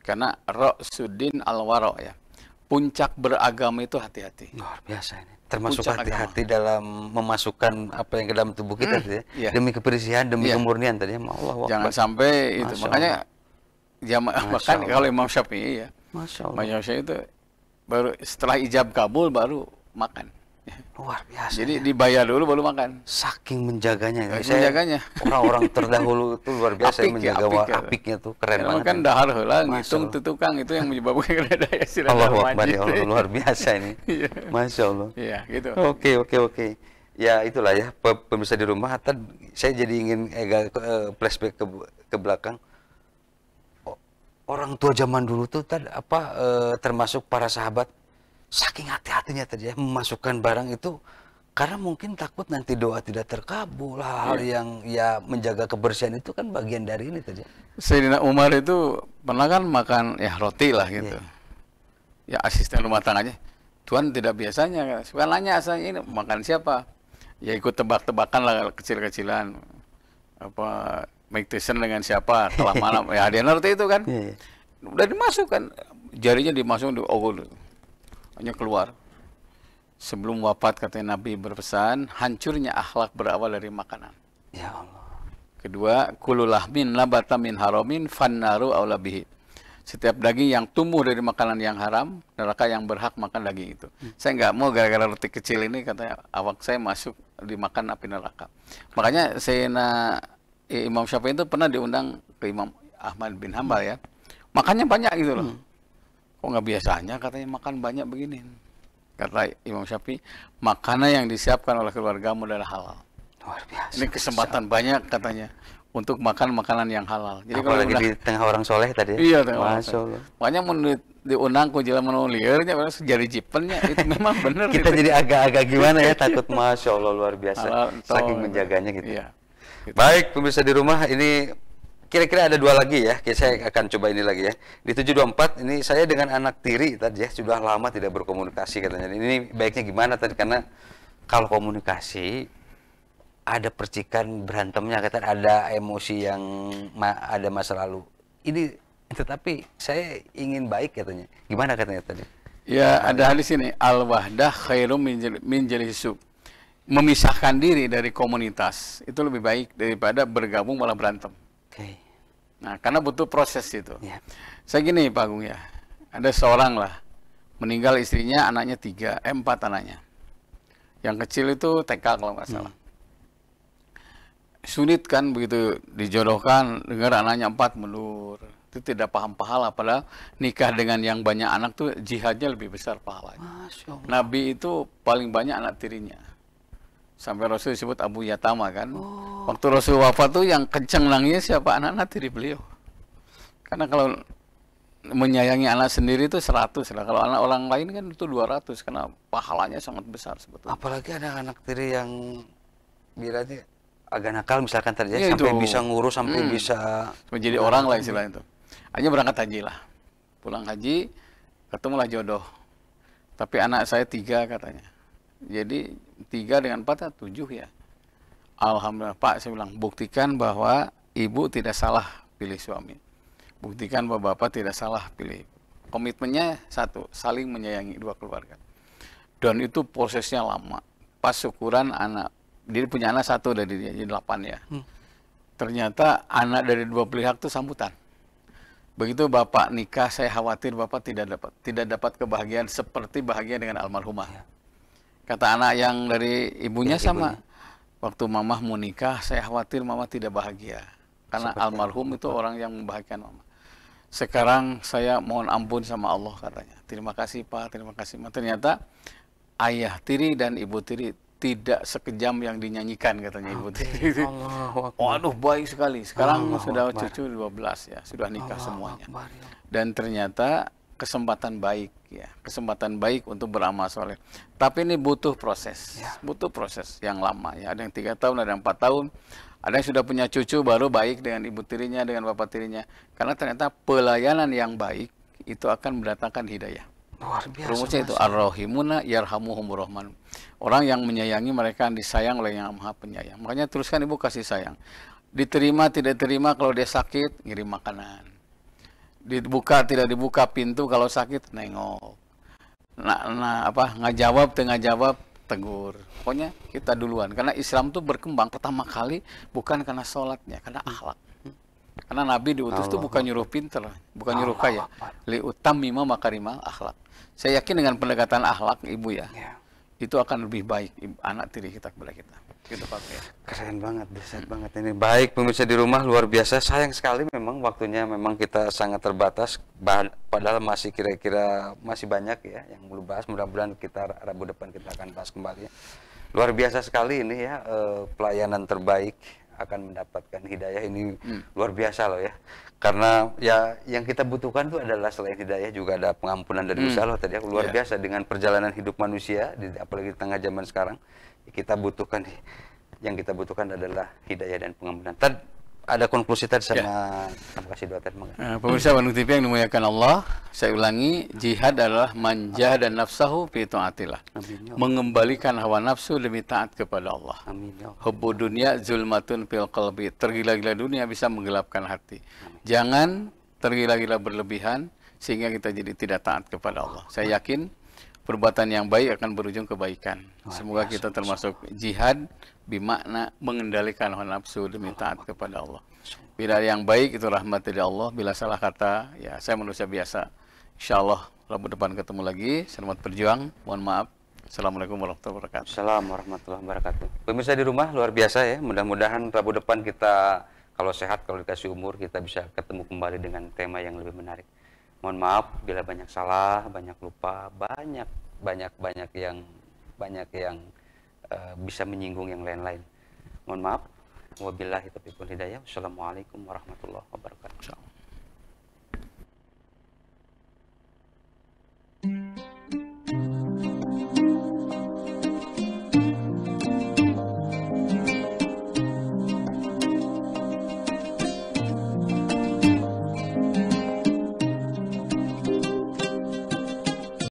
Karena Ra'suddin al-Wara ya. Puncak beragama itu hati-hati. Luar biasa ini. Termasuk hati-hati dalam memasukkan apa yang ke dalam tubuh kita demi kebersihan, demi kemurnian tadi. Allah, jangan sampai itu. Makanya bahkan kalau Imam Syafi'i ya, Imam Syafi'i itu baru setelah ijab kabul baru makan. Luar biasa. Jadi dibayar dulu baru makan. Saking menjaganya. Menjaganya. Orang-orang terdahulu itu luar biasa menjaga apiknya tuh, keren banget. Kan dahar heula ngitung tuh tukang itu yang menyebabkan daya sirah. Allah Akbar, luar biasa ini. Masya Allah. Iya, gitu. Oke. Ya itulah ya pemirsa di rumah. Saya jadi ingin flashback ke belakang. Orang tua zaman dulu tuh termasuk para sahabat saking hati-hatinya tadi ya memasukkan barang itu karena mungkin takut nanti doa tidak terkabul, hal yang ya menjaga kebersihan itu kan bagian dari ini tadi. Sayyidina Umar itu pernah kan makan ya roti lah gitu. Ya asisten rumah tangganya. Tuhan tidak biasanya, suka nanya asalnya ini makan siapa? Ya ikut tebak-tebakan lah kecil-kecilan. Apa Mike Tyson dengan siapa? Kalah mana? Ya dia ngerti itu kan. Udah dimasukkan, jarinya dimasukkan di ogol. Hanya keluar. Sebelum wafat katanya Nabi berpesan, hancurnya akhlak berawal dari makanan. Ya Allah. Kedua, kullu lahmin nabata min haramin fannaru aula bihi. Setiap daging yang tumbuh dari makanan yang haram, neraka yang berhak makan daging itu. Saya nggak mau gara-gara roti kecil ini katanya awak saya masuk dimakan api neraka. Makanya Imam Syafi'i itu pernah diundang ke Imam Ahmad bin Hambal ya. Makannya banyak gitu loh. Kok nggak biasanya katanya makan banyak begini. Kata Imam Syafi'i, makanan yang disiapkan oleh keluargamu adalah halal. Luar biasa. Ini kesempatan banyak katanya untuk makan makanan yang halal. Jadi kalau lagi di tengah orang soleh tadi. Iya, tengah orang soleh. Makanya diundang ku jalan menulirnya, sejari jipennya itu memang benar. Kita jadi agak-agak gimana ya, takut Masya Allah luar biasa. Halal, saking menjaganya gitu. Iya. Gitu. Baik pemirsa di rumah, ini kira-kira ada 2 lagi ya. Saya akan coba ini lagi ya. Di 724 ini saya dengan anak tiri tadi ya sudah lama tidak berkomunikasi katanya. Ini baiknya gimana tadi, karena kalau komunikasi ada percikan berantemnya, katanya ada emosi yang ada masa lalu. Ini tetapi saya ingin baik katanya. Gimana katanya tadi? Ya, ada hadis ini, al-wahdah khairum min jalisub. Memisahkan diri dari komunitas itu lebih baik daripada bergabung malah berantem. Oke. Nah, karena butuh proses itu. Ya. Saya gini Pak Agung ya, ada seorang lah meninggal istrinya, anaknya 4 anaknya. Yang kecil itu TK kalau nggak salah. Sulit kan begitu dijodohkan, dengar anaknya 4 mundur. Itu tidak paham pahala, padahal nikah dengan yang banyak anak tuh jihadnya lebih besar pahalanya. Nabi itu paling banyak anak tirinya. Sampai Rasul disebut Abu Yatama kan. Waktu Rasul wafat tuh yang kenceng nangis siapa? Anak-anak tiri beliau. Karena kalau menyayangi anak sendiri itu 100 lah. Kalau anak orang lain kan itu 200 karena pahalanya sangat besar sebetulnya. Apalagi ada anak tiri yang bilangnya agak nakal misalkan terjadi ya, sampai bisa ngurus, sampai bisa menjadi orang lah istilah itu. Hanya berangkat haji lah. Pulang haji ketemulah jodoh. Tapi anak saya 3 katanya. Jadi 3 dengan 4 7 ya. Alhamdulillah Pak, saya bilang buktikan bahwa ibu tidak salah pilih suami. Buktikan bahwa bapak tidak salah pilih. Komitmennya satu, saling menyayangi 2 keluarga. Dan itu prosesnya lama. Pas syukuran anak, dia punya anak 1 dari dia, jadi 8 ya. Ternyata anak dari 2 pihak itu sambutan. Begitu bapak nikah, saya khawatir bapak tidak dapat kebahagiaan seperti bahagia dengan almarhumah. Kata anak yang dari ibunya sama, waktu mamah mau nikah, saya khawatir mama tidak bahagia. Karena almarhum itu orang yang membahagiakan mama. Sekarang saya mohon ampun sama Allah katanya. Terima kasih Pak, terima kasih. Ternyata ayah tiri dan ibu tiri tidak sekejam yang dinyanyikan katanya ibu tiri. Waduh baik sekali. Sekarang sudah cucu 12 ya, sudah nikah semuanya. Dan ternyata kesempatan baik ya, kesempatan baik untuk beramal soleh. Tapi ini butuh proses, butuh proses yang lama ya. Ada yang 3 tahun, ada yang 4 tahun, ada yang sudah punya cucu baru baik dengan ibu tirinya, dengan bapak tirinya. Karena ternyata pelayanan yang baik itu akan mendatangkan hidayah. Luar biasa. Rumusnya itu ar-rahimuna yarhamuhumur rahman. Orang yang menyayangi mereka yang disayang oleh Yang Maha Penyayang. Makanya teruskan ibu kasih sayang. Diterima tidak terima kalau dia sakit ngirim makanan. Dibuka tidak dibuka pintu kalau sakit nengok. Ngajawab tengah jawab tegur. Pokoknya kita duluan karena Islam tuh berkembang pertama kali bukan karena sholatnya, karena akhlak. Karena Nabi diutus tuh bukan nyuruh pinter, bukan nyuruh kaya. Li utammima makarimal akhlak. Saya yakin dengan pendekatan akhlak ibu ya, itu akan lebih baik anak tiri kita kepada kita. Gitu Pak ya. Keren banget, dahsyat banget ini. Baik pemirsa di rumah, luar biasa. Sayang sekali memang waktunya memang kita sangat terbatas. Padahal masih kira-kira masih banyak ya yang belum bahas. Mudah-mudahan kita Rabu depan kita akan bahas kembali. Luar biasa sekali ini ya, pelayanan terbaik akan mendapatkan hidayah ini luar biasa loh ya. Karena ya yang kita butuhkan itu adalah selain hidayah juga ada pengampunan dari Gusti Allah tadi. Luar biasa dengan perjalanan hidup manusia, apalagi di tengah zaman sekarang, yang kita butuhkan adalah hidayah dan pengampunan. Ada konklusi tadi sama kasih doa tadi. Pemirsa Bandung TV yang dimuliakan Allah, saya ulangi, jihad adalah manja dan nafsahu fi taatillah. Mengembalikan hawa nafsu demi taat kepada Allah. Hubbu dunya zulmatun fil qalbi. Tergila-gila dunia bisa menggelapkan hati. Jangan tergila-gila berlebihan sehingga kita jadi tidak taat kepada Allah. Saya yakin perbuatan yang baik akan berujung kebaikan. Semoga kita termasuk jihad bermakna mengendalikan hawa nafsu demi taat kepada Allah. Bila yang baik itu rahmat dari Allah, bila salah kata, ya saya manusia biasa. Insyaallah Rabu depan ketemu lagi. Selamat berjuang. Mohon maaf. Assalamualaikum warahmatullahi wabarakatuh. Assalamualaikum warahmatullahi wabarakatuh. Pemirsa di rumah luar biasa ya. Mudah-mudahan Rabu depan kita kalau sehat, kalau dikasih umur, kita bisa ketemu kembali dengan tema yang lebih menarik. Mohon maaf bila banyak salah, banyak lupa, banyak yang bisa menyinggung yang lain-lain. Mohon maaf. Wabillahi taufiq wal hidayah. Wassalamualaikum warahmatullahi wabarakatuh.